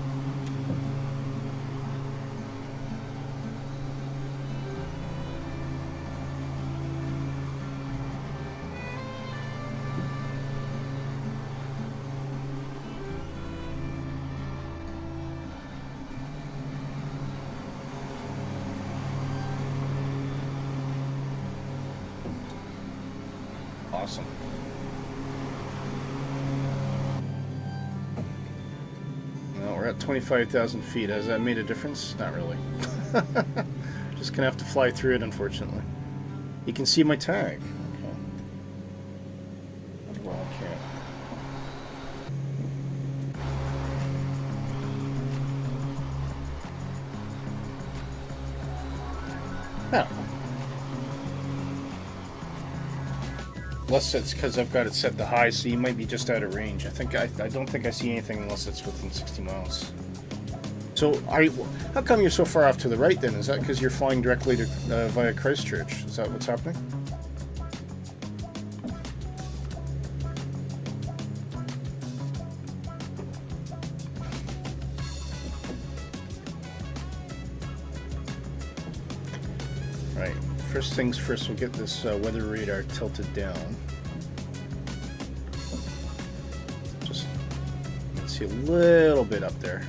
Awesome. Well, we're at 25,000 feet. Has that made a difference? Not really. Just gonna have to fly through it, unfortunately. You can see my tag. Okay. Well, I can't. Oh. Unless it's because I've got it set to high, so you might be just out of range. I don't think I see anything unless it's within 60 miles. So, how come you're so far off to the right then? Is that because you're flying directly to via Christchurch? Is that what's happening? Right. First things first, we'll get this weather radar tilted down. Just let's see a little bit up there.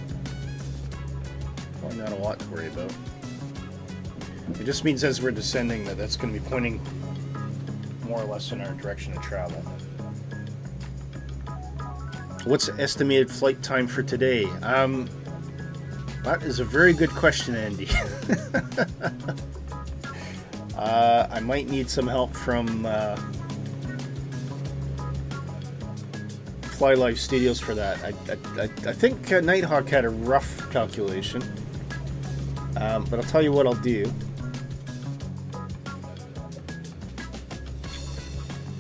Probably not a lot to worry about. It just means as we're descending that's going to be pointing more or less in our direction of travel. What's the estimated flight time for today? That is a very good question, Andy. I might need some help from Fly Life Studios for that. I think Nighthawk had a rough calculation, but I'll tell you what I'll do.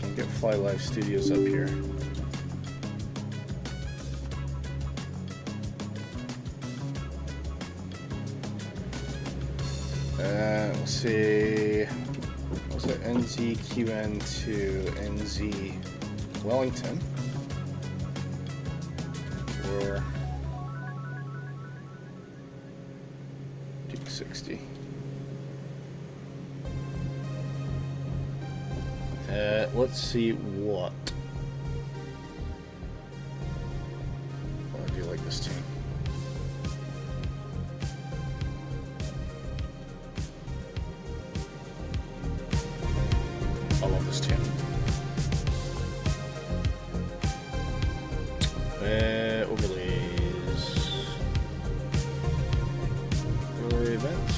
I'll get Fly Life Studios up here. We'll see. Was it NZQN to NZ Wellington? Or Duke 60. Let's see what. Do you like this team? I love this team. Overlays. Overlay events.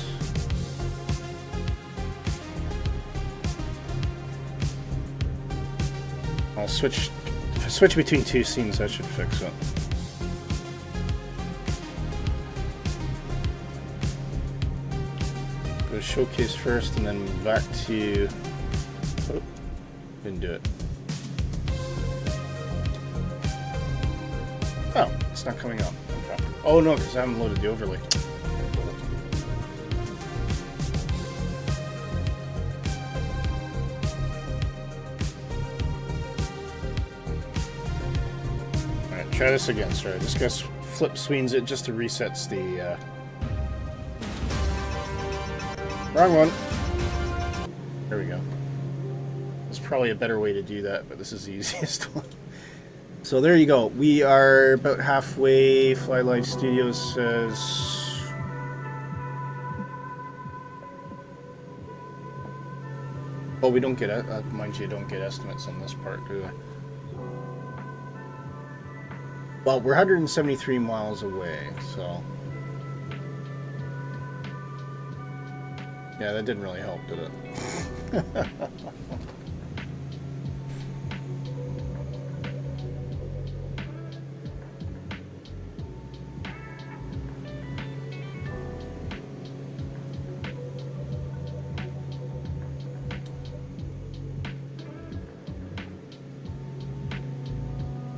I'll switch. If I switch between two scenes, that should fix it. Go to showcase first, and then back to. Oh, didn't do it. Oh, it's not coming up. Okay. Oh no, because I haven't loaded the overlay. Alright, try this again. Sorry, this guy flip swings it just to resets the. Wrong one. There we go. There's probably a better way to do that, but this is the easiest one. So there you go. We are about halfway. Fly Life Studios says Oh, we don't get mind you, don't get estimates on this part, do we? Well, we're 173 miles away, so yeah, that didn't really help, did it?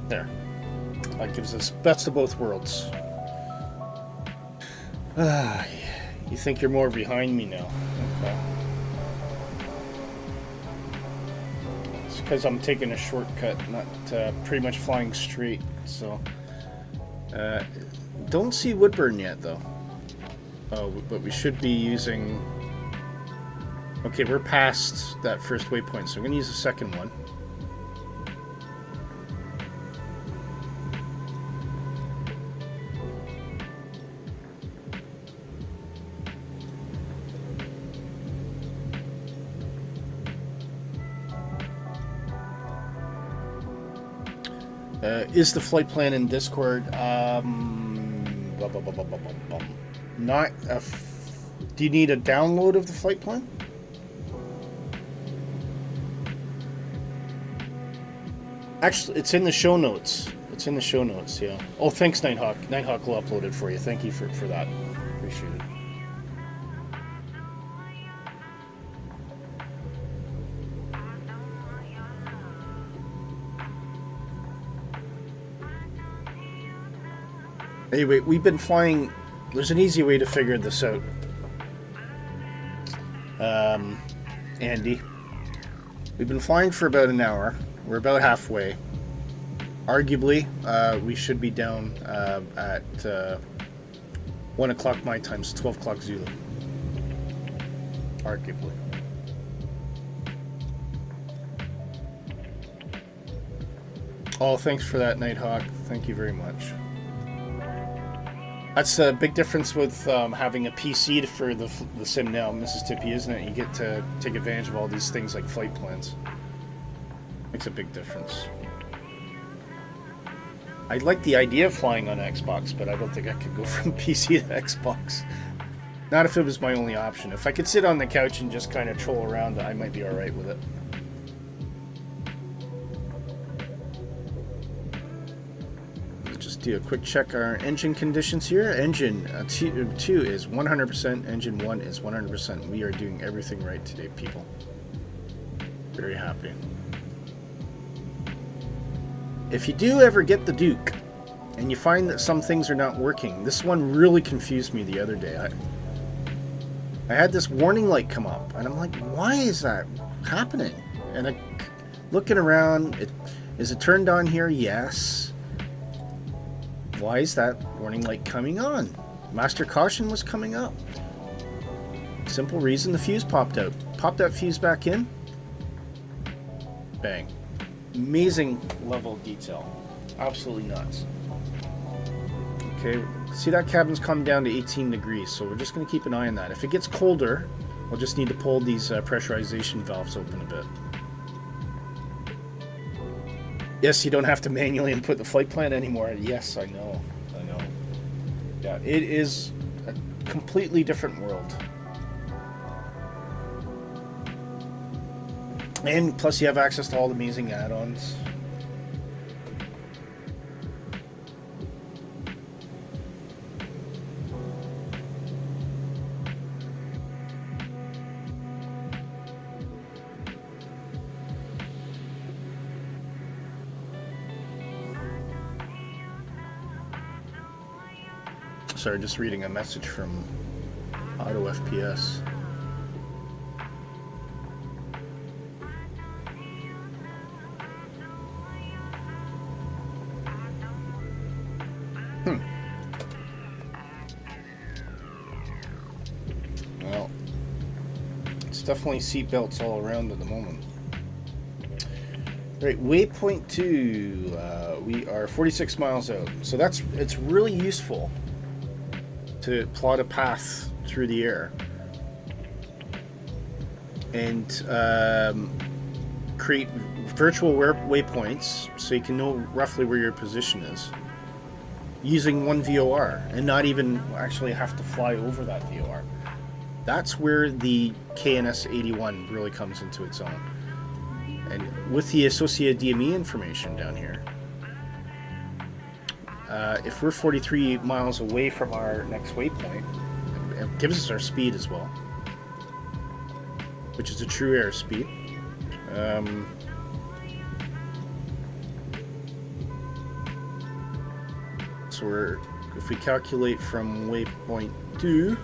There. That gives us best of both worlds. You think you're more behind me now? Okay. It's because I'm taking a shortcut, not pretty much flying straight. So, don't see Woodburn yet, though. Oh, but we should be using. Okay, we're past that first waypoint, so we're gonna use the second one. Is the flight plan in Discord? Not a. Do you need a download of the flight plan? Actually, it's in the show notes. It's in the show notes, yeah. Oh, thanks, Nighthawk. Nighthawk will upload it for you. Thank you for that. Appreciate it. Anyway, we've been flying. There's an easy way to figure this out. Andy. We've been flying for about an hour. We're about halfway. Arguably, we should be down at 1 o'clock my time, so 12 o'clock Zulu. Arguably. Oh, thanks for that, Nighthawk. Thank you very much. That's a big difference with having a PC for the sim now, Mississippi, isn't it? You get to take advantage of all these things like flight plans. Makes a big difference. I like the idea of flying on Xbox, but I don't think I could go from PC to Xbox. Not if it was my only option. If I could sit on the couch and just kind of troll around, I might be alright with it. Do a quick check our engine conditions here. Engine 2 is 100%, engine 1 is 100%. We are doing everything right today, people. Very happy. If you do ever get the Duke and you find that some things are not working, this one really confused me the other day. I had this warning light come up and I'm like, why is that happening? And I looking around, is it turned on here? Yes. Why is that warning light coming on? Master caution was coming up. Simple reason, the fuse popped out. Pop that fuse back in. Bang. Amazing level of detail. Absolutely nuts. Okay, see that cabin's come down to 18 degrees, so we're just going to keep an eye on that. If it gets colder, we'll just need to pull these pressurization valves open a bit. Yes, you don't have to manually input the flight plan anymore. Yes, I know. I know. Yeah, it is a completely different world. And plus you have access to all the amazing add-ons. Sorry, just reading a message from Auto FPS. Well, it's definitely seatbelts all around at the moment. Right, waypoint 2. We are 46 miles out, so it's really useful to plot a path through the air. and create virtual waypoints so you can know roughly where your position is using one VOR and not even actually have to fly over that VOR. That's where the KNS-81 really comes into its own. And with the associated DME information down here, if we're 43 miles away from our next waypoint, it gives us our speed as well, which is a true air speed. So if we calculate from waypoint 2,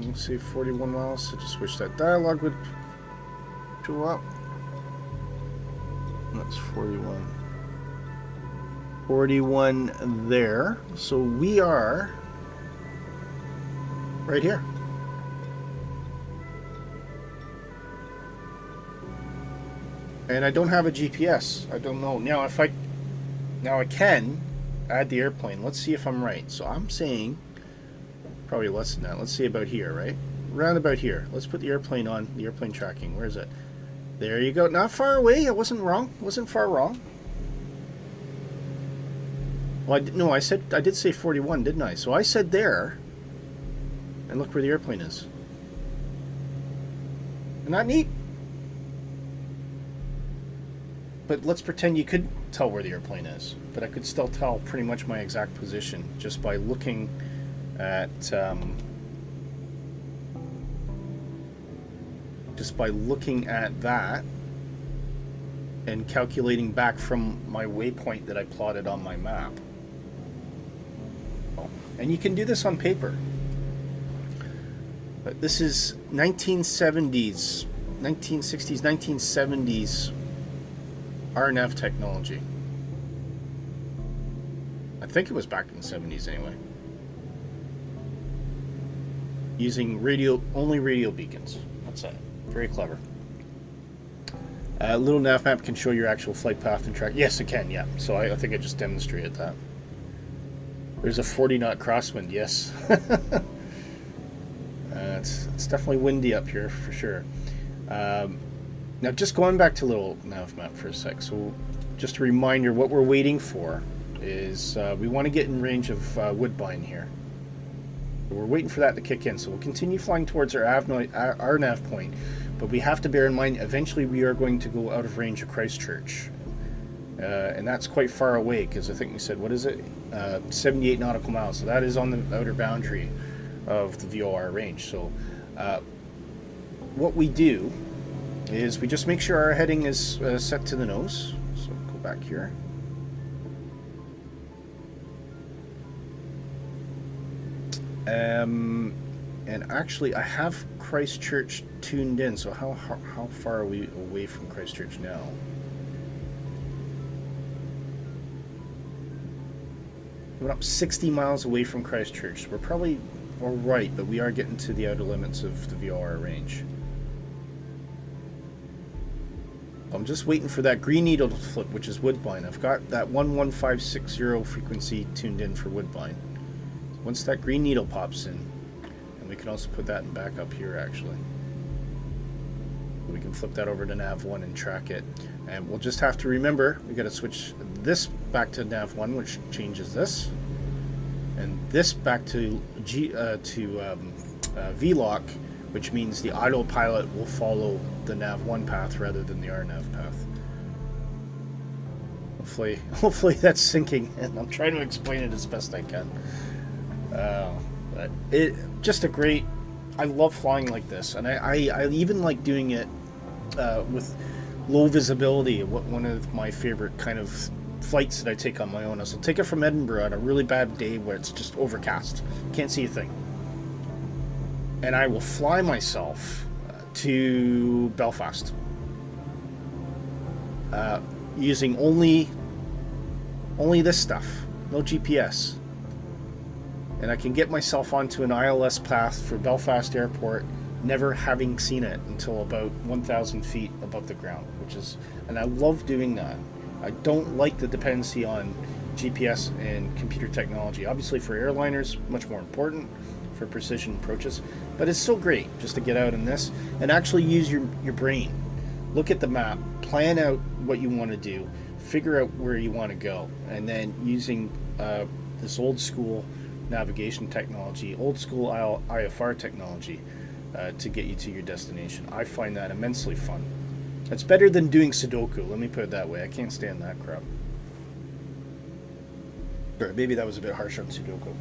let's say 41 miles, so just wish that dialogue would show up. That's 41. 41 there. So we are right here. And I don't have a GPS. I don't know. Now I can add the airplane. Let's see if I'm right. So I'm saying probably less than that. Let's see about here, right? Around about here. Let's put the airplane on, the airplane tracking. Where is it? There you go. Not far away. I wasn't wrong. Wasn't far wrong. Well, no, I did say 41, didn't I? So I said there. And look where the airplane is. Isn't that neat? But let's pretend you could tell where the airplane is. But I could still tell pretty much my exact position just by looking at that and calculating back from my waypoint that I plotted on my map. And you can do this on paper. But this is 1970s, 1960s, 1970s RNAV technology. I think it was back in the 70s anyway. Using only radio beacons. That's it. Very clever. Little nav map can show your actual flight path and track. Yes, it can, yeah. So I think I just demonstrated that. There's a 40-knot crosswind, yes. It's definitely windy up here for sure. Now, just going back to little nav map for a sec. So, just a reminder, what we're waiting for is we want to get in range of Woodbine here. We're waiting for that to kick in. So we'll continue flying towards our nav point, but we have to bear in mind eventually we are going to go out of range of Christchurch, and that's quite far away because I think we said, what is it, 78 nautical miles. So that is on the outer boundary of the VOR range. So what we do is we just make sure our heading is set to the nose. So go back here. And actually I have Christchurch tuned in, so how far are we away from Christchurch now? We're up 60 miles away from Christchurch. We're probably all right, but we are getting to the outer limits of the VOR range. I'm just waiting for that green needle to flip, which is Woodbine. I've got that 11560 frequency tuned in for Woodbine. Once that green needle pops in, and we can also put that in back up here actually. We can flip that over to NAV1 and track it. And we'll just have to remember, we got to switch this back to NAV1, which changes this. And this back to VLOC, which means the autopilot will follow the NAV1 path rather than the RNAV path. Hopefully that's sinking, and I'm trying to explain it as best I can. But it just a great. I love flying like this, and I even like doing it with low visibility. One of my favorite kind of flights that I take on my own is I'll take it from Edinburgh on a really bad day where it's just overcast, can't see a thing, and I will fly myself to Belfast using only this stuff, no GPS. And I can get myself onto an ILS path for Belfast Airport, never having seen it until about 1,000 feet above the ground, and I love doing that. I don't like the dependency on GPS and computer technology. Obviously for airliners, much more important. for precision approaches, but it's still great just to get out in this and actually use your brain. Look at the map, plan out what you want to do, figure out where you want to go, and then using this old school navigation technology, old school IFR technology to get you to your destination. I find that immensely fun. It's better than doing Sudoku, let me put it that way. I can't stand that crap. Or maybe that was a bit harsh on Sudoku.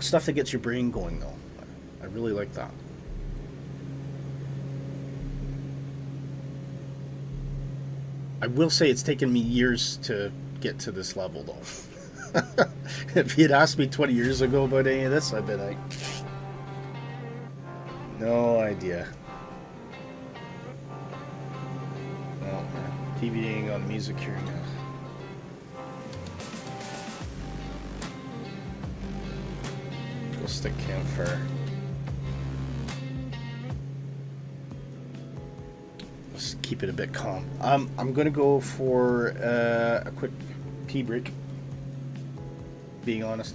Stuff that gets your brain going, though. I really like that. I will say it's taken me years to get to this level, though. If you'd asked me 20 years ago about any of this, I'd be like, no idea. Well, TVing on music here now. Go stick campfire. Let's keep it a bit calm. I'm gonna go for a quick pee break. Being honest,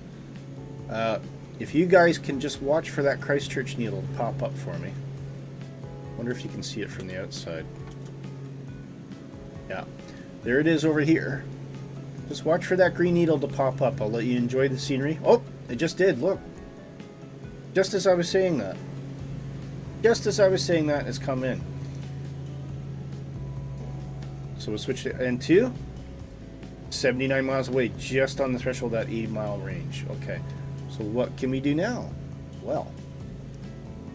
if you guys can just watch for that Christchurch needle to pop up for me. Wonder if you can see it from the outside. Yeah, there it is over here. Just watch for that green needle to pop up. I'll let you enjoy the scenery. Oh, it just did. Look, just as I was saying that. Just as I was saying that, it's come in. So we'll switch to N2. 79 miles away, just on the threshold of that 80-mile range. Okay, so what can we do now? Well,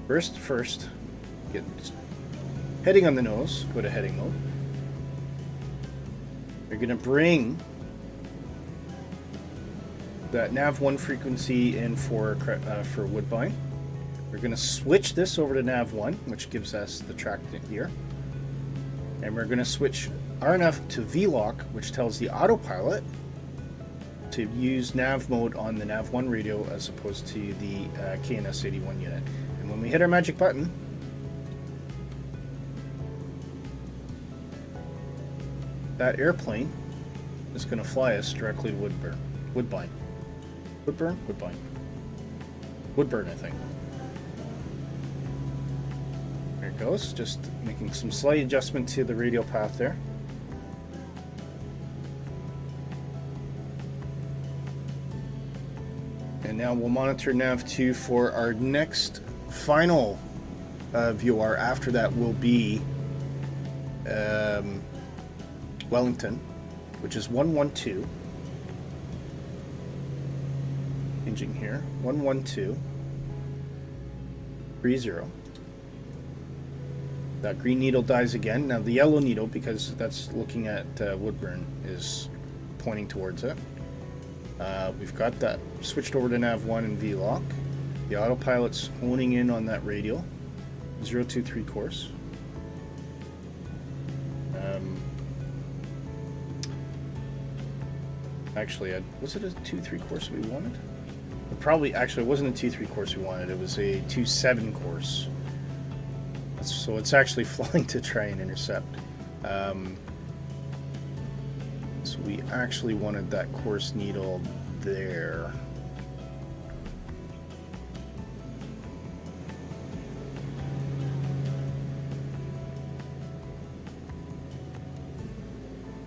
first, get heading on the nose. Go to heading mode. You're going to bring that NAV1 frequency in for Woodbine. We're going to switch this over to NAV1, which gives us the track here. And we're going to switch RNAV to VLOC, which tells the autopilot to use nav mode on the NAV1 radio as opposed to the KNS81 unit. And when we hit our magic button, that airplane is going to fly us directly to Woodbine, I think. There it goes, just making some slight adjustment to the radio path there. And now we'll monitor NAV2 for our next final VOR. After that will be Wellington, which is 112. Hinging here, 112, 30. That green needle dies again. Now the yellow needle, because that's looking at Woodburn, is pointing towards it. We've got that switched over to NAV1 and VLOC. The autopilot's honing in on that radial. 023 course. Actually, was it a 2-3 course we wanted? Actually, it wasn't a 2-3 course we wanted. It was a 2-7 course. So it's actually flying to try and intercept. So we actually wanted that course needle there.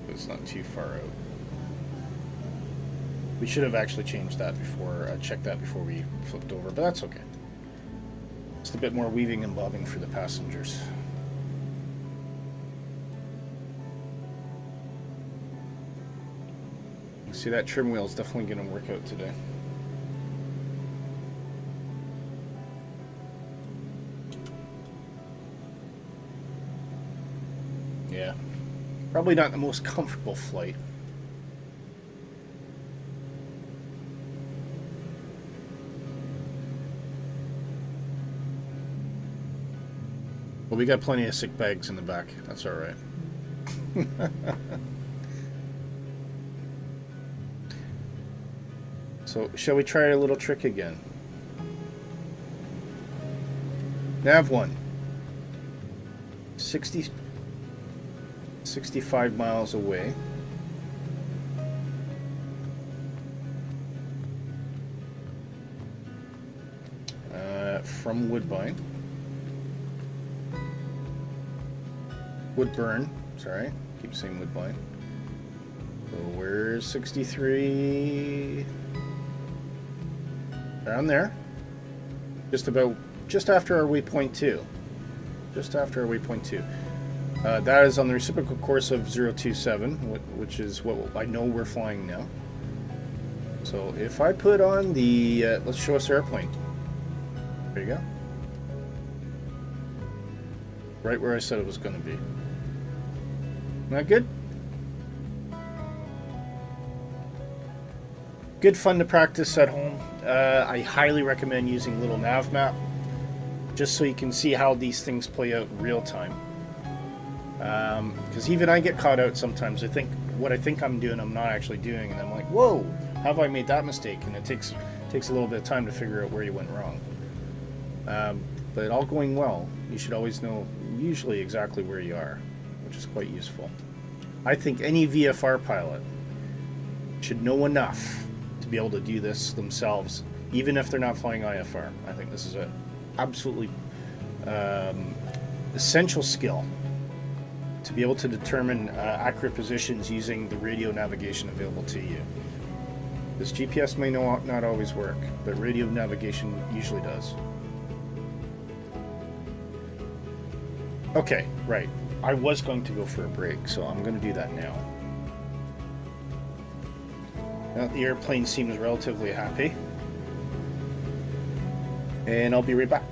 It's not too far out. We should have actually changed that before, checked that before we flipped over, but that's okay. Just a bit more weaving and bobbing for the passengers. See, that trim wheel is definitely going to work out today. Yeah, probably not the most comfortable flight. Well, we got plenty of sick bags in the back. That's all right. So, shall we try a little trick again? NAV1. 65 miles away. from Woodbine. Woodburn, sorry. Keep saying Woodbine. So where's 63? Around there. Just after our waypoint 2. Just after our waypoint 2. That is on the reciprocal course of 027, which is what I know we're flying now. So if I put on the, let's show us the airplane. There you go. Right where I said it was going to be. Not good? Good fun to practice at home. I highly recommend using little nav map, just so you can see how these things play out in real time. Because even I get caught out sometimes. I think what I think I'm doing, I'm not actually doing, and I'm like, whoa, have I made that mistake? And it takes a little bit of time to figure out where you went wrong. But all going well, you should always know usually exactly where you are, which is quite useful. I think any VFR pilot should know enough to be able to do this themselves, even if they're not flying IFR. I think this is an absolutely essential skill to be able to determine accurate positions using the radio navigation available to you. This GPS may not always work, but radio navigation usually does. Okay, right. I was going to go for a break, so I'm going to do that now. Now the airplane seems relatively happy. And I'll be right back.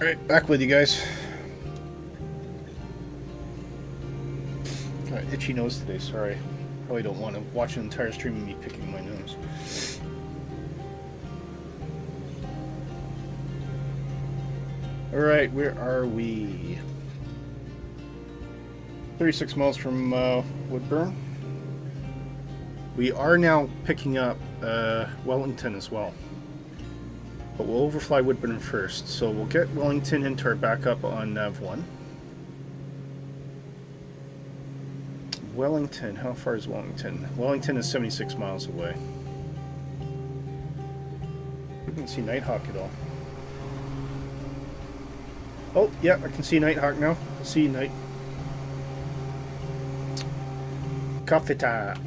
Alright, back with you guys. Itchy nose today, sorry. Probably don't want to watch an entire stream of me picking my nose. Alright, where are we? 36 miles from Woodburn. We are now picking up Wellington as well. But we'll overfly Woodburn first. So we'll get Wellington into our backup on NAV1. Wellington, how far is Wellington? Wellington is 76 miles away. You can see Nighthawk at all. Oh, yeah, I can see Nighthawk now. I see Night. Coffee time.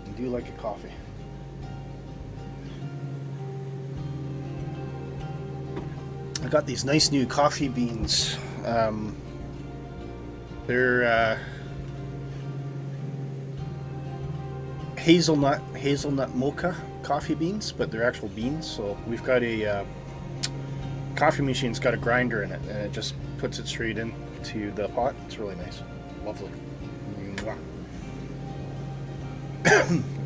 I do like a coffee. I got these nice new coffee beans. They're hazelnut mocha coffee beans, but they're actual beans. So we've got a coffee machine's got a grinder in it, and it just puts it straight into the pot. It's really nice, lovely.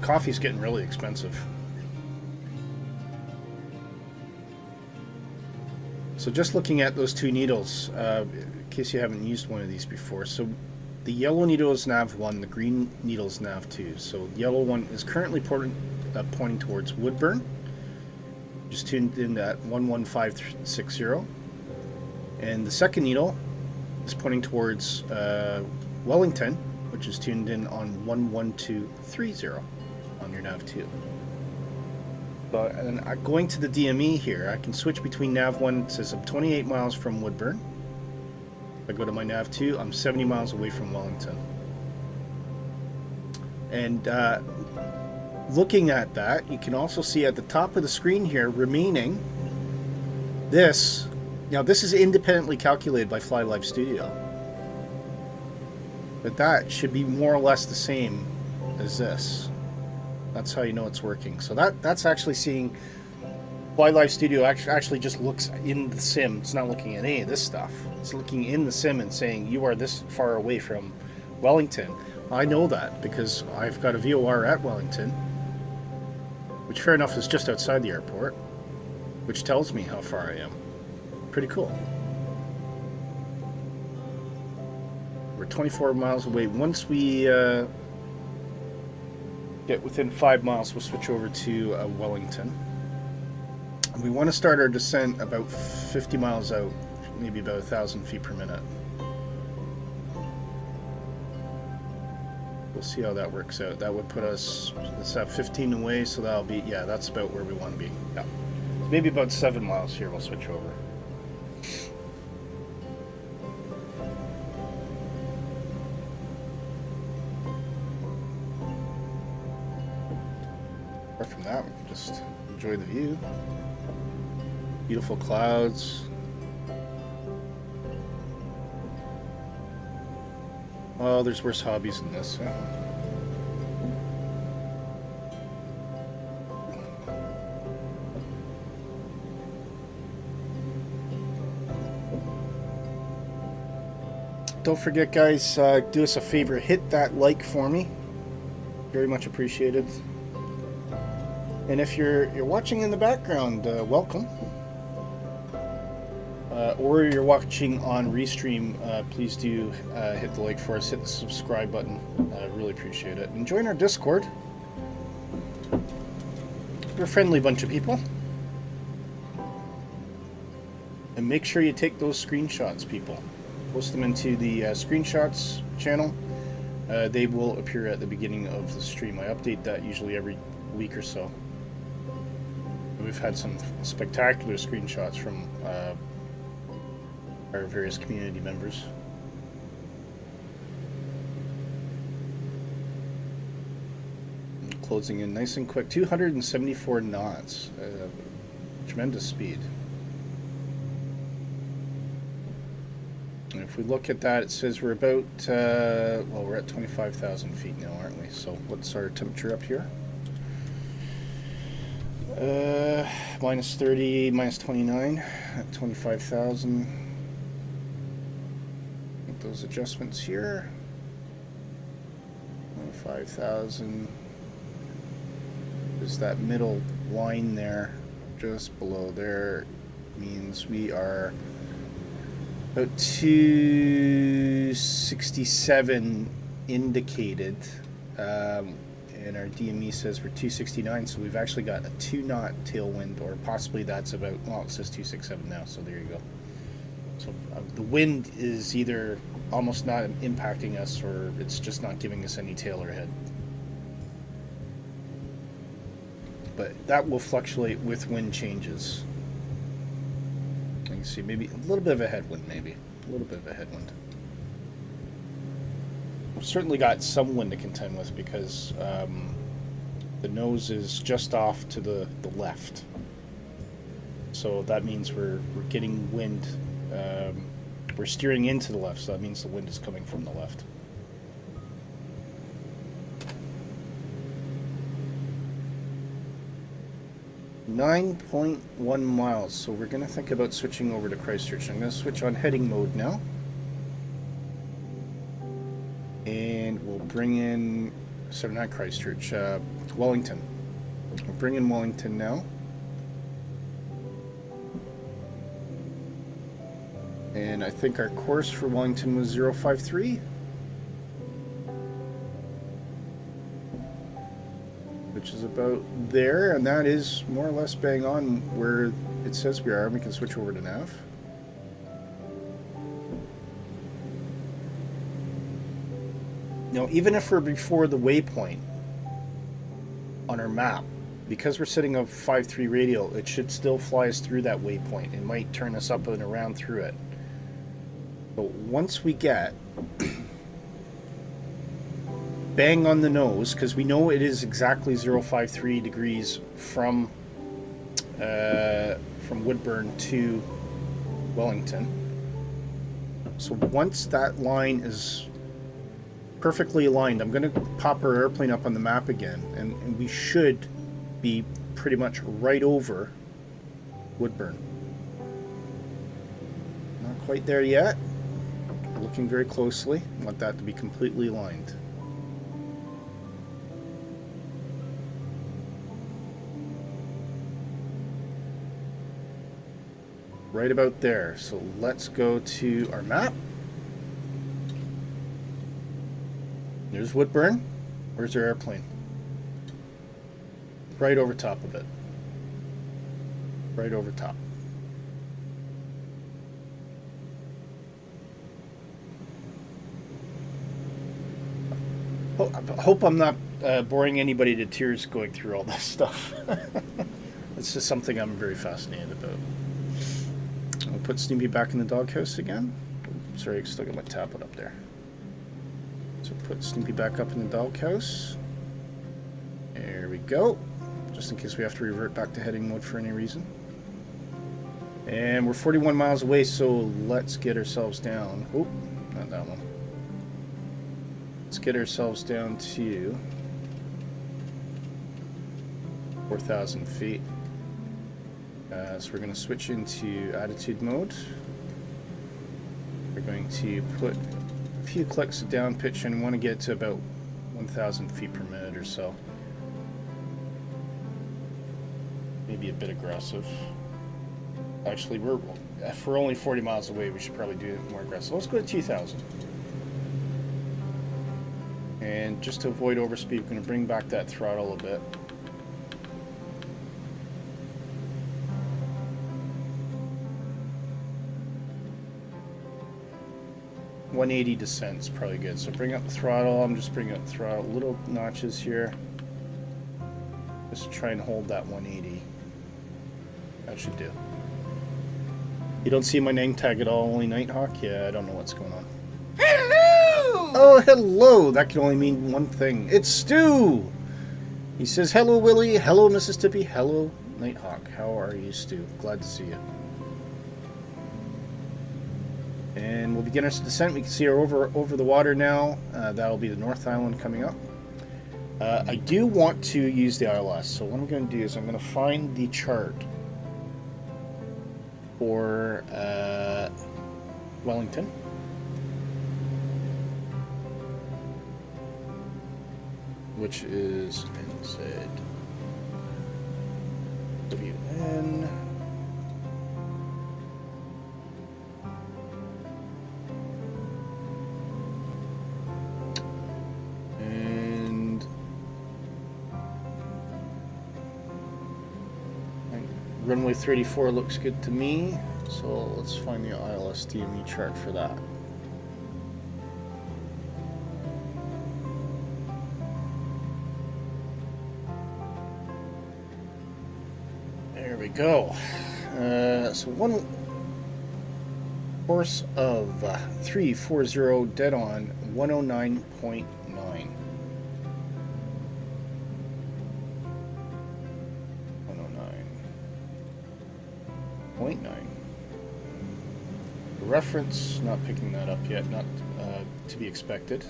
Coffee's getting really expensive. So just looking at those two needles, in case you haven't used one of these before. So the yellow needle is NAV1, the green needle is NAV2. So the yellow one is currently pointing towards Woodburn. Just tuned in at 11560. And the second needle is pointing towards Wellington, which is tuned in on 11230 on your NAV2. So, and going to the DME here, I can switch between NAV1. It says I'm 28 miles from Woodburn. If I go to my NAV2, I'm 70 miles away from Wellington. And looking at that, you can also see at the top of the screen here, remaining this. Now, this is independently calculated by Fly Live Studio. But that should be more or less the same as this. That's how you know it's working. So that's actually seeing Fly Live Studio actually just looks in the sim. It's not looking at any of this stuff. It's looking in the sim and saying you are this far away from Wellington. I know that because I've got a VOR at Wellington, which fair enough is just outside the airport, which tells me how far I am. Pretty cool. We're 24 miles away. Once we get within 5 miles, we'll switch over to Wellington. We want to start our descent about 50 miles out, maybe about 1,000 feet per minute. We'll see how that works out. That would put us, let's have 15 away, so that'll be, yeah, that's about where we want to be. Yeah. So maybe about 7 miles here, we'll switch over. Apart from that, we can just enjoy the view. Beautiful clouds. Oh, there's worse hobbies than this. Huh? Don't forget, guys, do us a favor, hit that like for me. Very much appreciated. And if you're watching in the background, welcome. Or you're watching on Restream, please do hit the like for us, hit the subscribe button. Really appreciate it. And join our Discord. We're a friendly bunch of people. And make sure you take those screenshots, people. Post them into the screenshots channel. They will appear at the beginning of the stream. I update that usually every week or so. We've had some spectacular screenshots from our various community members. Closing in nice and quick. 274 knots. Tremendous speed. And if we look at that, it says we're about, well, we're at 25,000 feet now, aren't we? So what's our temperature up here? Minus 30, minus 29 at 25,000. Make those adjustments here. 25,000. There's that middle line there, just below there, means we are about 267 indicated. And our DME says we're 269, so we've actually got a 2-knot tailwind, or possibly that's about, well, it says 267 now, so there you go. So the wind is either almost not impacting us, or it's just not giving us any tail or head. But that will fluctuate with wind changes. You can see maybe a little bit of a headwind, maybe. A little bit of a headwind. We've certainly got some wind to contend with because the nose is just off to the left. So that means we're getting wind. We're steering into the left, so that means the wind is coming from the left. .1 miles, so we're going to think about switching over to Christchurch. I'm going to switch on heading mode now. And we'll bring in, sorry, not Christchurch, Wellington. We'll bring in Wellington now. And I think our course for Wellington was 053. Which is about there, and that is more or less bang on where it says we are. We can switch over to nav. Now, even if we're before the waypoint on our map, because we're setting a 5-3 radial, it should still fly us through that waypoint. It might turn us up and around through it. But once we get bang on the nose, because we know it is exactly 053 degrees from Woodburn to Wellington. So once that line is perfectly aligned, I'm going to pop our airplane up on the map again, and we should be pretty much right over Woodburn. Not quite there yet. Looking very closely. I want that to be completely aligned. Right about there. So let's go to our map. There's Woodburn. Where's our airplane? Right over top of it. Right over top. Hope I'm not boring anybody to tears going through all this stuff. It's just something I'm very fascinated about. I'll put Snoopy back in the doghouse again. Sorry, I still got my tablet up there. So put Snoopy back up in the doghouse. There we go. Just in case we have to revert back to heading mode for any reason. And we're 41 miles away, so let's get ourselves down. Oh, not that one. Let's get ourselves down to 4,000 feet. So we're going to switch into attitude mode. We're going to put a few clicks of down pitch, and we want to get to about 1,000 feet per minute or so. Maybe a bit aggressive. Actually, if we're only 40 miles away, we should probably do it more aggressive. Let's go to 2,000. And just to avoid overspeed, we're going to bring back that throttle a bit. .180 descent is probably good. So bring up the throttle. I'm just bringing up the throttle. Little notches here. Just try and hold that 180. That should do. You don't see my name tag at all, only Nighthawk? Yeah, I don't know what's going on. Hello! Oh, hello! That can only mean one thing. It's Stu! He says, hello, Willy. Hello, Mississippi. Hello, Nighthawk. How are you, Stu? Glad to see you. And we'll begin our descent. We can see her over the water now. That'll be the North Island coming up. I do want to use the ILS, so what I'm going to do is I'm going to find the chart for Wellington. Which is NZWN. And runway 34 looks good to me. So let's find the ILS DME chart for that. There we go. So one course of 340 dead on 109.9. 109.9. The reference, not picking that up yet, not to be expected.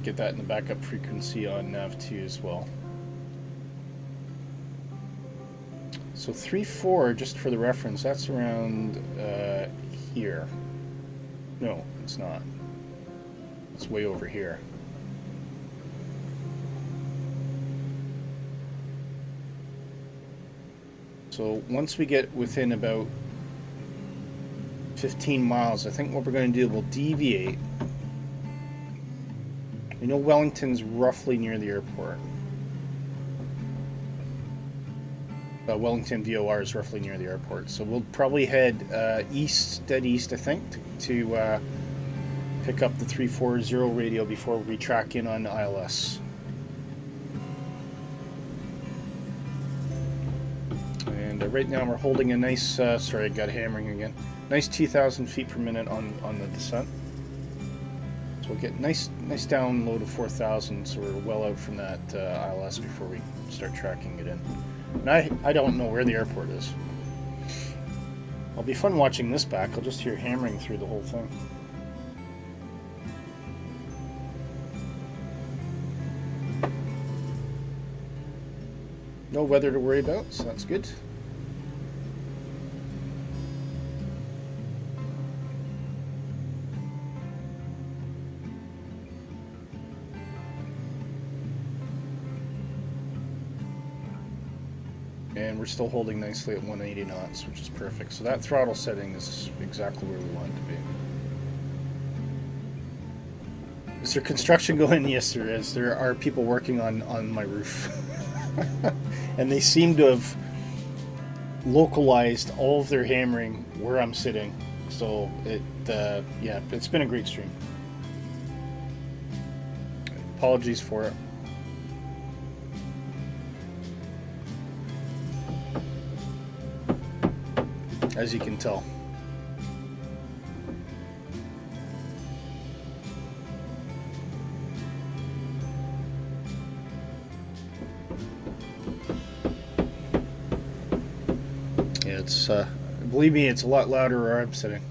Get that in the backup frequency on nav2 as well. So 3.4, just for the reference, that's around here. No, it's not. It's way over here. So once we get within about 15 miles, I think what we're going to do, we'll deviate. We know Wellington's roughly near the airport. Wellington VOR is roughly near the airport. So we'll probably head east, dead east, I think, to pick up the 340 radio before we track in on ILS. And right now we're holding a nice, sorry, I got hammering again. Nice 2,000 feet per minute on the descent. We'll get nice download of 4,000, so we're well out from that ILS before we start tracking it in. And I don't know where the airport is. It'll be fun watching this back. I'll just hear hammering through the whole thing. No weather to worry about, so that's good. And we're still holding nicely at 180 knots, which is perfect. So that throttle setting is exactly where we want it to be. Is there construction going? Yes, there is. There are people working on my roof. And they seem to have localized all of their hammering where I'm sitting. So yeah, it's been a great stream. Apologies for it. As you can tell. Yeah, it's believe me, it's a lot louder where I'm sitting.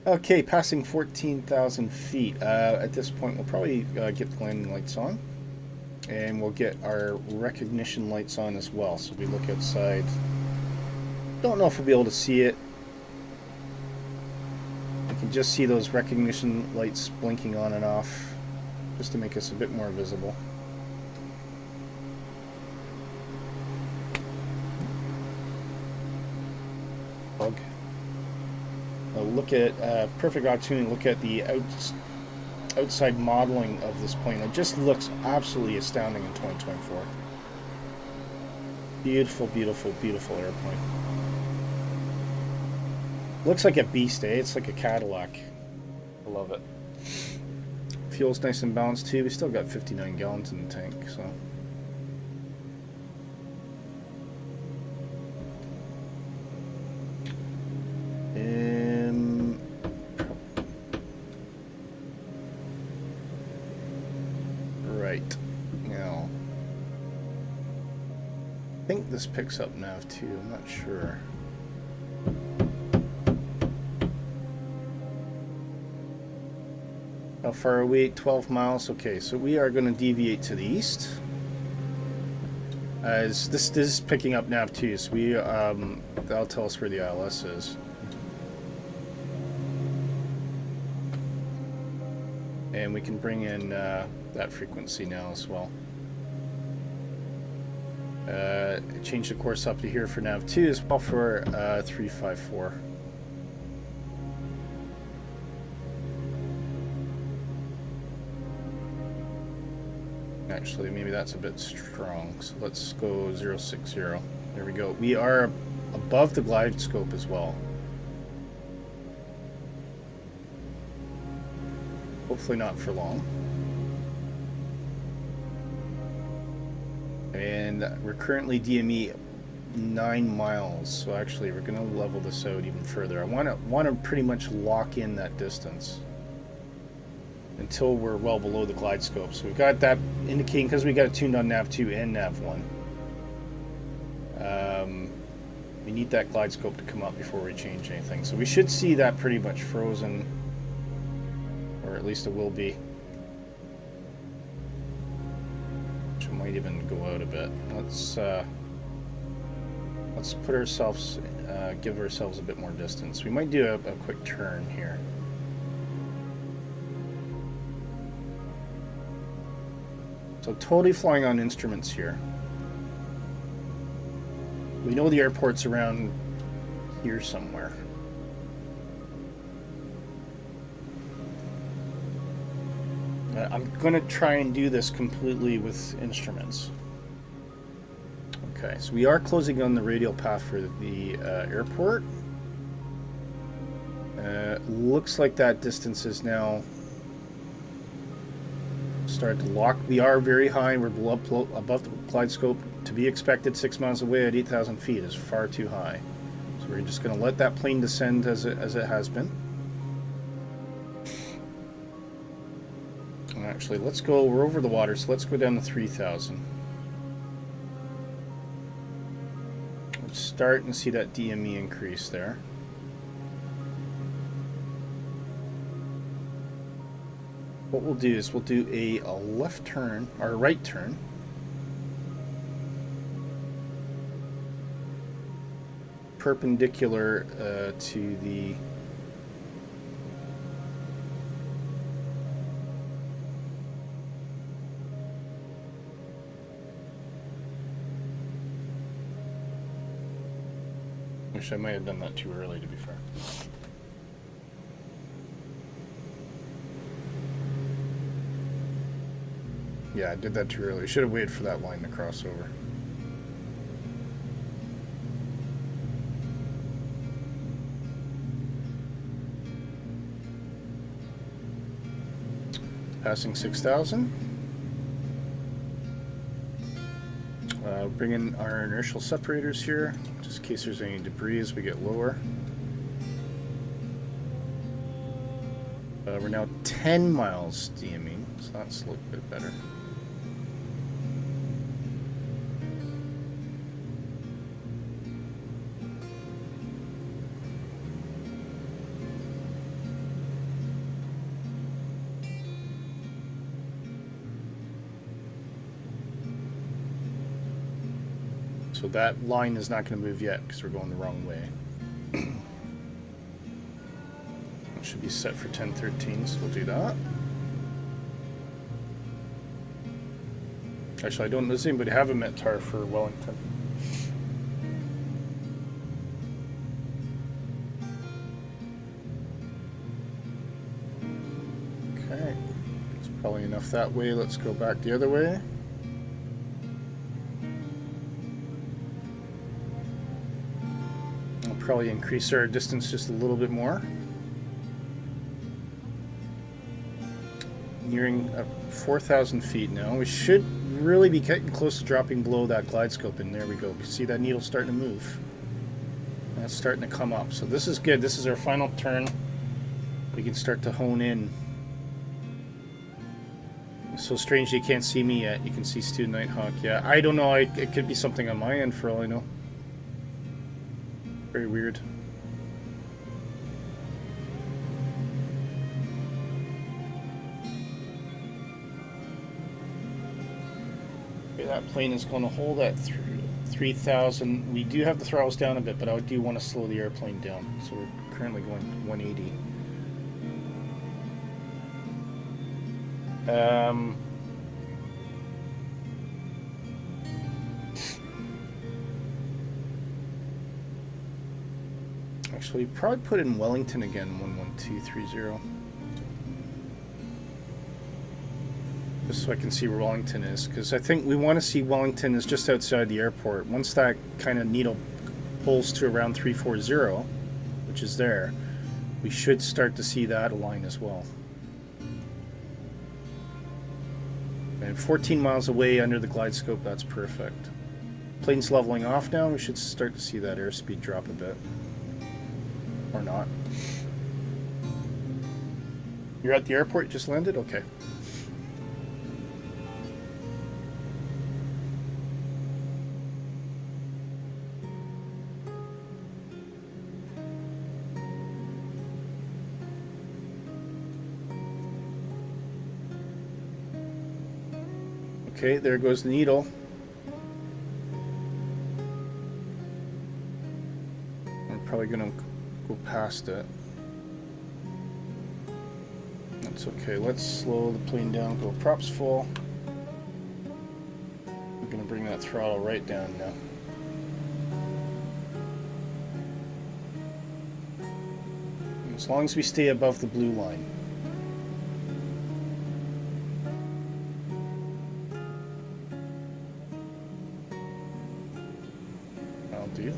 Okay, passing 14,000 feet. At this point, we'll probably get the landing lights on. And we'll get our recognition lights on as well. So we look outside. Don't know if we'll be able to see it. I can just see those recognition lights blinking on and off, just to make us a bit more visible. Bug. Look at perfect opportunity. Look at the outside modeling of this plane. It just looks absolutely astounding in 2024. Beautiful, beautiful, beautiful airplane. Looks like a beast, eh? It's like a Cadillac. I love it. Fuel's nice and balanced too. We still got 59 gallons in the tank, so. Right now, think this picks up nav too, I'm not sure. How far are we? 12 miles. Okay, so we are going to deviate to the east. As this is picking up nav too, so we that'll tell us where the ILS is. And we can bring in that frequency now as well. Change the course up to here for nav 2 as well for 354. Actually, maybe that's a bit strong, so let's go 060. There we go. We are above the glide scope as well. Hopefully not for long. And we're currently DME 9 miles, so actually we're going to level this out even further. I want to pretty much lock in that distance until we're well below the glide scope. So we've got that indicating, because we got it tuned on nav 2 and nav 1. We need that glide scope to come up before we change anything. So we should see that pretty much frozen, or at least it will be. Which might even go out a bit. Let's put ourselves, give ourselves a bit more distance. We might do a quick turn here. So totally flying on instruments here. We know the airport's around here somewhere. I'm going to try and do this completely with instruments. Okay, so we are closing on the radial path for the airport. Looks like that distance is now started to lock. We are very high. We're above the glide scope. To be expected 6 miles away at 8,000 feet is far too high. So we're just going to let that plane descend as it has been. Actually, let's go. We're over the water, so let's go down to 3,000. We're starting to see that DME increase there. What we'll do is we'll do a left turn, or a right turn. Perpendicular to the wish I might have done that too early, to be fair. Yeah, I did that too early. Should have waited for that line to cross over. Passing 6,000. Bring in our inertial separators here, just in case there's any debris as we get lower. We're now 10 miles DMing, so that's a little bit better. So that line is not going to move yet because we're going the wrong way. It should be set for 10:13, so we'll do that. Actually, I don't know, does anybody have a METAR for Wellington? Okay, it's probably enough that way. Let's go back the other way. Probably increase our distance just a little bit more. Nearing 4,000 feet now. We should really be getting close to dropping below that glide scope, and there we go. You see that needle starting to move. That's starting to come up. So this is good. This is our final turn. We can start to hone in So strange you can't see me yet. You can see Stu Nighthawk. Yeah, I don't know. It could be something on my end for all I know. Very weird. Okay, that plane is going to hold at 3,000. We do have the throttles down a bit, but I do want to slow the airplane down. So we're currently going 180. Actually, probably put in Wellington again, 11230. Just so I can see where Wellington is, because I think we want to see Wellington is just outside the airport. Once that kind of needle pulls to around 340, which is there, we should start to see that align as well. And 14 miles away under the glide scope, that's perfect. Plane's leveling off now, we should start to see that airspeed drop a bit. Or not. You're at the airport, you just landed? Okay. Okay, there goes the needle. I'm probably gonna go past it. That's okay. Let's slow the plane down, go props full. I'm gonna bring that throttle right down now. As long as we stay above the blue line. I'll do.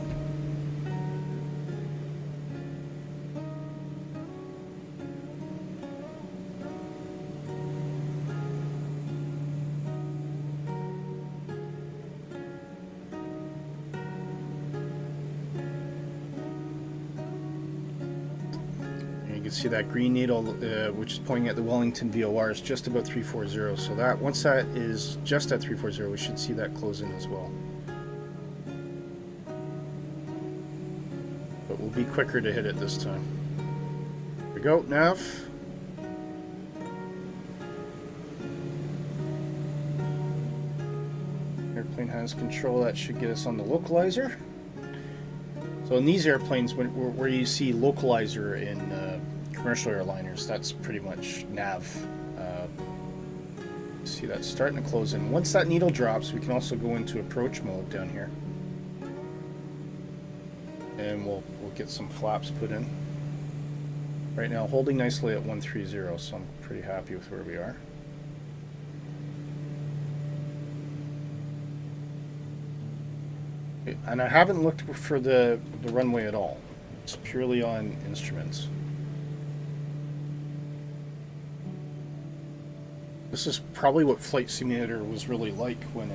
See that green needle, which is pointing at the Wellington VOR, is just about 340. So that once that is just at 340, we should see that close in as well. But we'll be quicker to hit it this time. Here we go, nav. Airplane has control. That should get us on the localizer. So in these airplanes, where you see localizer in commercial airliners, that's pretty much nav. See that starting to close in. Once that needle drops, we can also go into approach mode down here, and we'll get some flaps put in. Right now, holding nicely at 130, so I'm pretty happy with where we are. And I haven't looked for the runway at all. It's purely on instruments. This is probably what Flight Simulator was really like when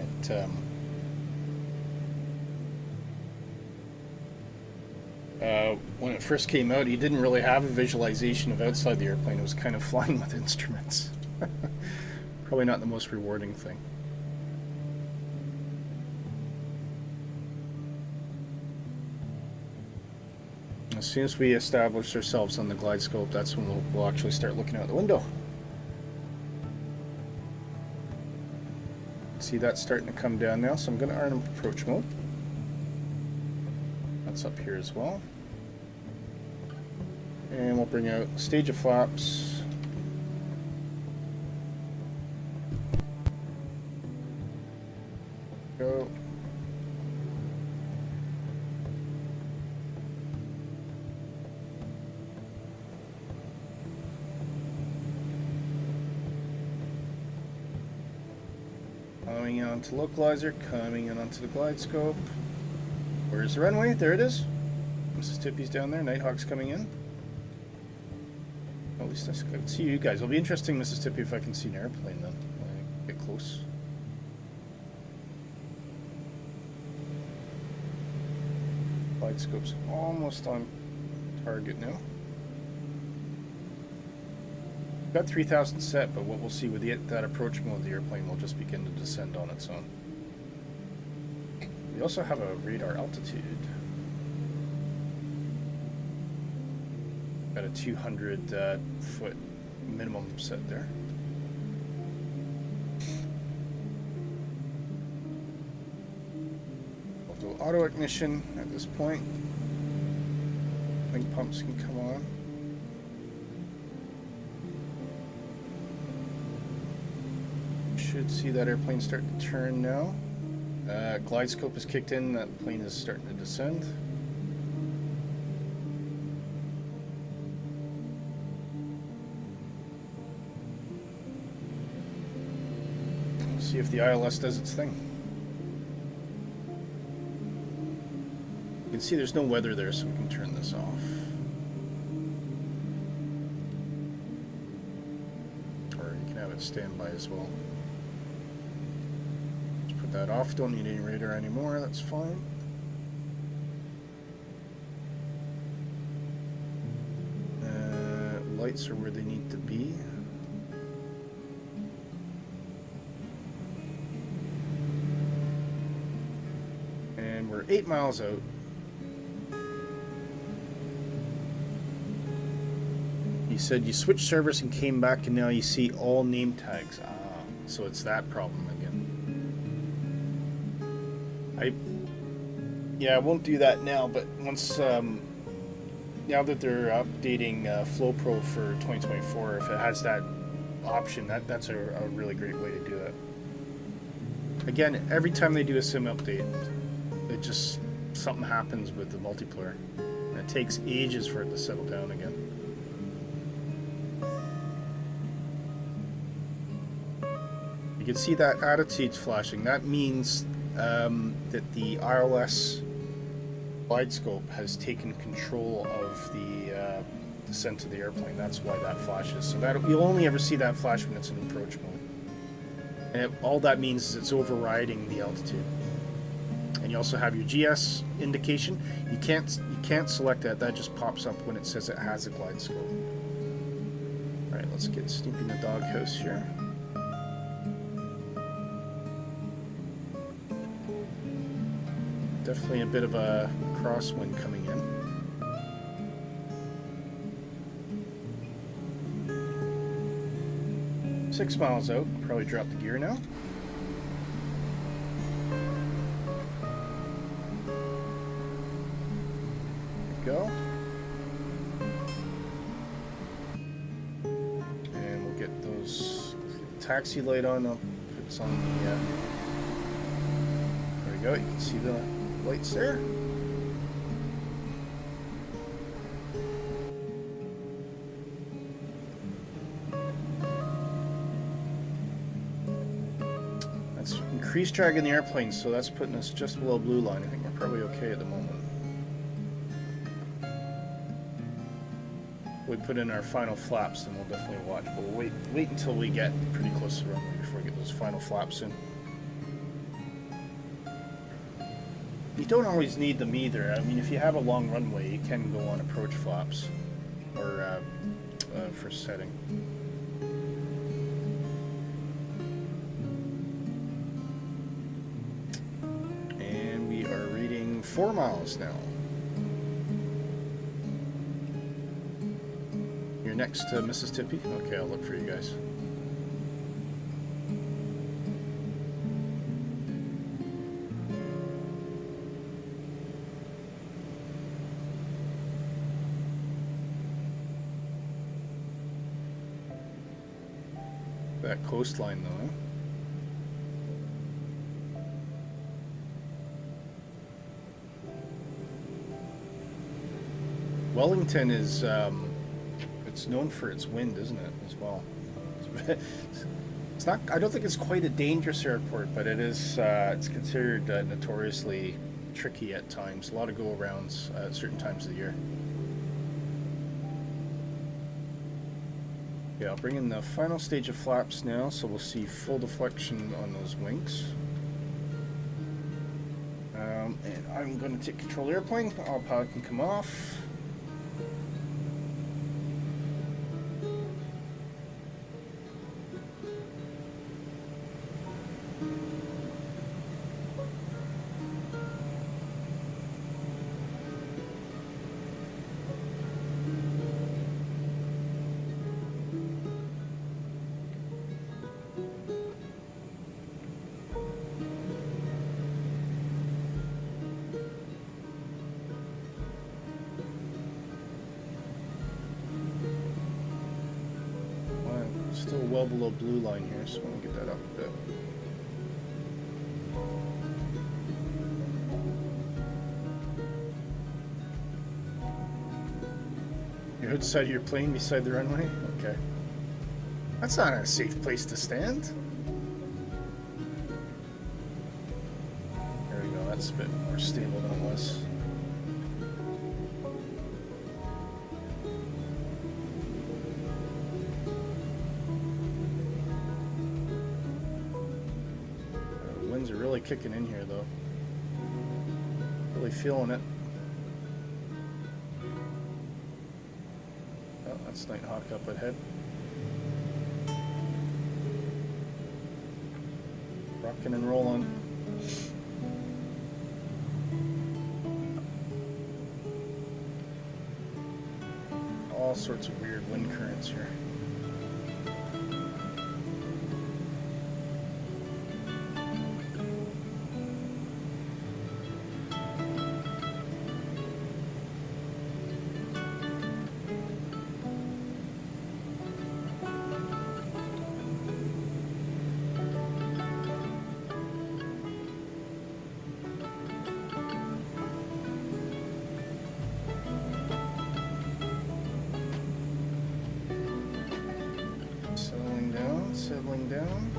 it first came out. You didn't really have a visualization of outside the airplane. It was kind of flying with instruments. Probably not the most rewarding thing. As soon as we establish ourselves on the glide scope, that's when we'll actually start looking out the window. See that starting to come down now, so I'm going to RNAV approach mode. That's up here as well. And we'll bring out stage of flaps. Go. Coming in onto localizer, coming in onto the glide scope. Where's the runway? There it is. Mississippi's down there. Nighthawk's coming in. At least I can see you guys. It'll be interesting, Mississippi, if I can see an airplane then when I get close. Glide scope's almost on target now. Got 3,000 set, but what we'll see with that approach mode, the airplane will just begin to descend on its own. We also have a radar altitude. Got a 200 foot minimum set there. We'll do auto ignition at this point. Wing pumps can come on. Should see that airplane start to turn now. Glide scope is kicked in, that plane is starting to descend. Let's see if the ILS does its thing. You can see there's no weather there, so we can turn this off. Or you can have it standby as well. That off, don't need any radar anymore, that's fine. Lights are where they need to be. And we're 8 miles out. You said you switched servers and came back and now you see all name tags. Ah, so it's that problem again. Yeah, I won't do that now, but once, now that they're updating FlowPro for 2024, if it has that option, that's a really great way to do it. Again, every time they do a sim update, it just, something happens with the multiplayer. And it takes ages for it to settle down again. You can see that attitude's flashing. That means that the ILS glide scope has taken control of the descent of the airplane. That's why that flashes. So that you'll only ever see that flash when it's in approach mode. And all that means is it's overriding the altitude. And you also have your GS indication. You can't select that. That just pops up when it says it has a glide scope. All right, let's get Snoopy in the doghouse here. Definitely a bit of a crosswind coming in. Six miles out, probably drop the gear now. There we go. And we'll get those taxi light on. I'll put some on the. There we go. You can see the lights there. That's increased drag in the airplane, so that's putting us just below blue line. I think we're probably okay at the moment. We put in our final flaps, then we'll definitely watch. But we'll wait until we get pretty close to the runway before we get those final flaps in. You don't always need them either. I mean, if you have a long runway, you can go on approach flaps or for setting. And we are reading 4 miles now. You're next to Mississippi? Okay, I'll look for you guys. That coastline though, huh? Wellington is it's known for its wind, isn't it, as well? It's not, I don't think it's quite a dangerous airport, but it is it's considered notoriously tricky at times. A lot of go-arounds at certain times of the year. Yeah, I'll bring in the final stage of flaps now, so we'll see full deflection on those wings. And I'm going to take control of the airplane. Autopilot can come off. Still well below blue line here, so I want to get that up a bit. You're outside of your plane beside the runway? Okay. That's not a safe place to stand. There we go, that's a bit more stable than it was. The winds are really kicking in here though. Really feeling it. Oh, that's Nighthawk up ahead. Rocking and rolling. All sorts of weird wind currents here. Settling down.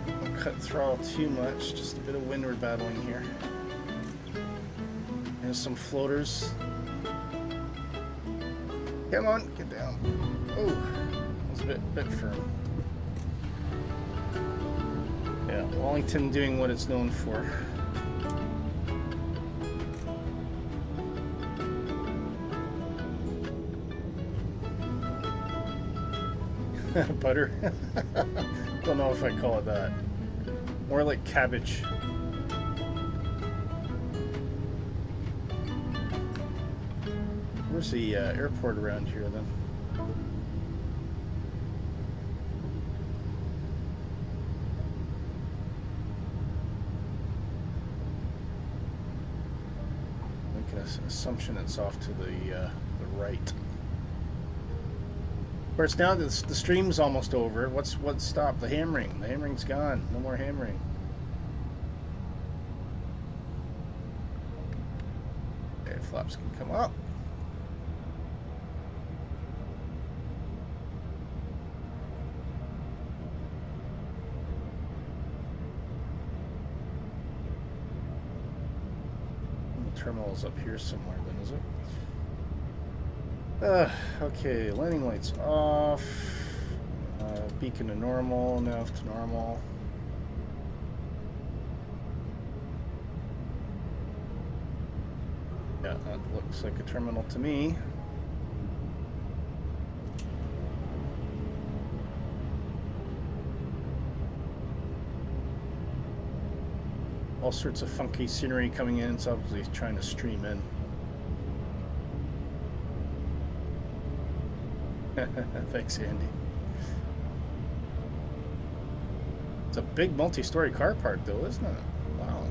Don't cut throttle too much, just a bit of windward battling here. There's some floaters. Come on, get down. Oh, that was a bit firm. Yeah, Wellington doing what it's known for. Butter? Don't know if I call it that. More like cabbage. Where's the airport around here then? Making an assumption it's off to the right. Of course, now the stream's almost over. What's stopped? The hammering. The hammering's gone. No more hammering. Okay, flaps can come up. The terminal's up here somewhere then, is it? Okay, landing lights off, beacon to normal, nav to normal. Yeah, that looks like a terminal to me. All sorts of funky scenery coming in, it's obviously trying to stream in. Thanks, Andy. It's a big multi-story car park, though, isn't it? Wow.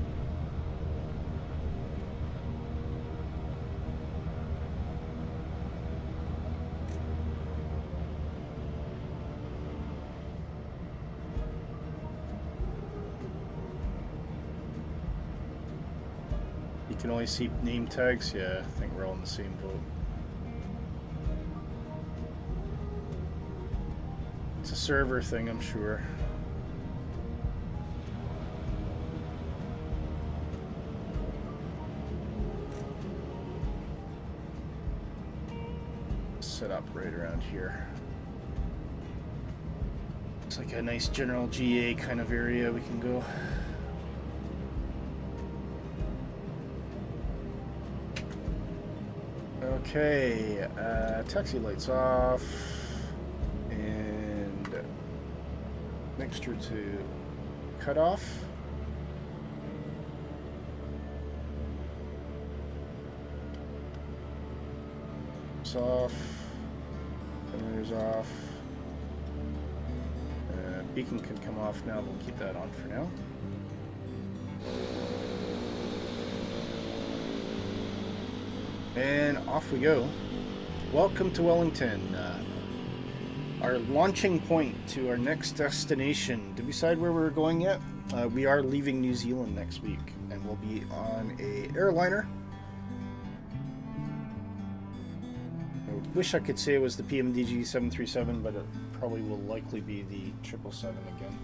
You can only see name tags? Yeah, I think we're all in the same boat. It's a server thing, I'm sure. Set up right around here. Looks like a nice general GA kind of area we can go. Okay, taxi lights off. Mixture to cut off. It's off. Emitters off. Beacon can come off now. We'll keep that on for now. And off we go. Welcome to Wellington. Our launching point to our next destination. Did we decide where we're going yet? We are leaving New Zealand next week, and we'll be on a airliner. I wish I could say it was the PMDG 737, but it probably will likely be the 777 again.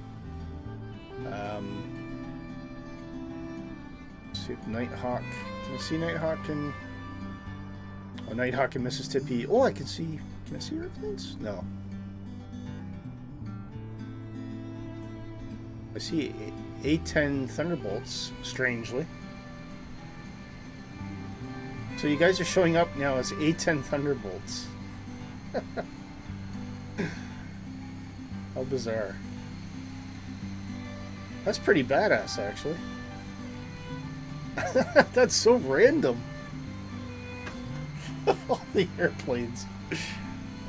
Let's see if Nighthawk. Can I see Nighthawk in? Oh, Nighthawk in Mississippi. Oh, I can see. Can I see airplanes? No. I see A-10 Thunderbolts, strangely. So you guys are showing up now as A-10 Thunderbolts. How bizarre. That's pretty badass, actually. That's so random. All the airplanes.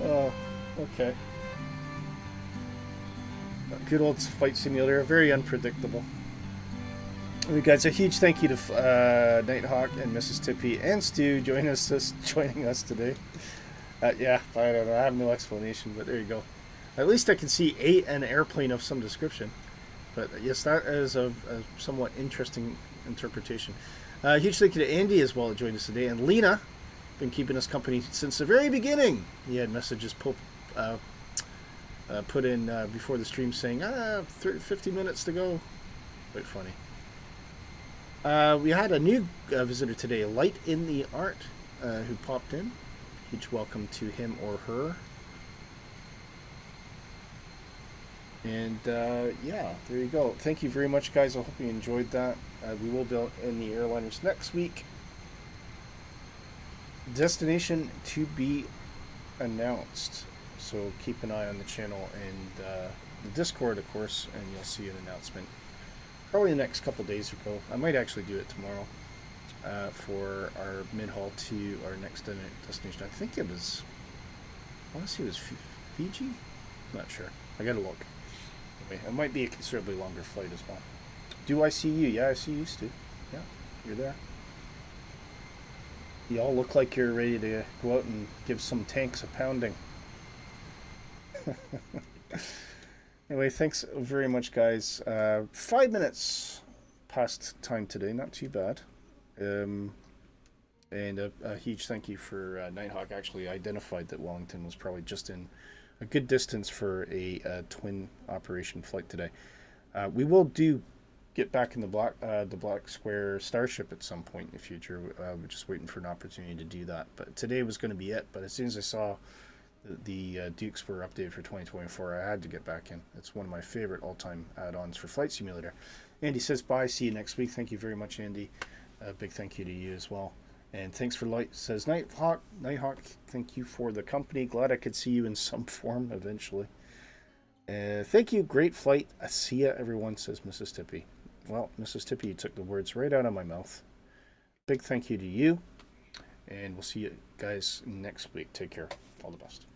Oh, okay. Good old flight simulator, very unpredictable. We guys, a huge thank you to Nighthawk and Mississippi and Stu joining us today. Yeah, I don't know, I have no explanation, but there you go. At least I can see an airplane of some description. But yes, that is a somewhat interesting interpretation. Huge thank you to Andy as well that joined us today, and Lena, been keeping us company since the very beginning. He had messages put in before the stream saying 50 minutes to go. Quite funny. We had a new visitor today, Light in the Art, who popped in. Huge welcome to him or her. And yeah, there you go. Thank you very much, guys. I hope you enjoyed that. We will be in the airliners next week. Destination to be announced. So keep an eye on the channel and the Discord, of course, and you'll see an announcement probably the next couple days or so. I might actually do it tomorrow for our mid-haul to our next destination. I think it was, I want to say it was Fiji? Not sure. I gotta look. Anyway, it might be a considerably longer flight as well. Do I see you? Yeah, I see you, Stu. Yeah, you're there. You all look like you're ready to go out and give some tanks a pounding. Anyway, thanks very much, guys. 5 minutes past time today, not too bad. And a huge thank you for Nighthawk. Actually identified that Wellington was probably just in a good distance for a twin operation flight today. We will get back in the Black Square Starship at some point in the future. We're just waiting for an opportunity to do that. But today was going to be it. But as soon as I saw the Dukes were updated for 2024, I had to get back in. It's one of my favorite all-time add-ons for Flight Simulator. Andy says bye. See you next week. Thank you very much, Andy. A big thank you to you as well. And thanks for Light, says Nighthawk. Nighthawk, thank you for the company. Glad I could see you in some form eventually. Thank you. Great flight. See ya, everyone, says Mississippi. Well, Mississippi, you took the words right out of my mouth. Big thank you to you. And we'll see you guys next week. Take care. All the best.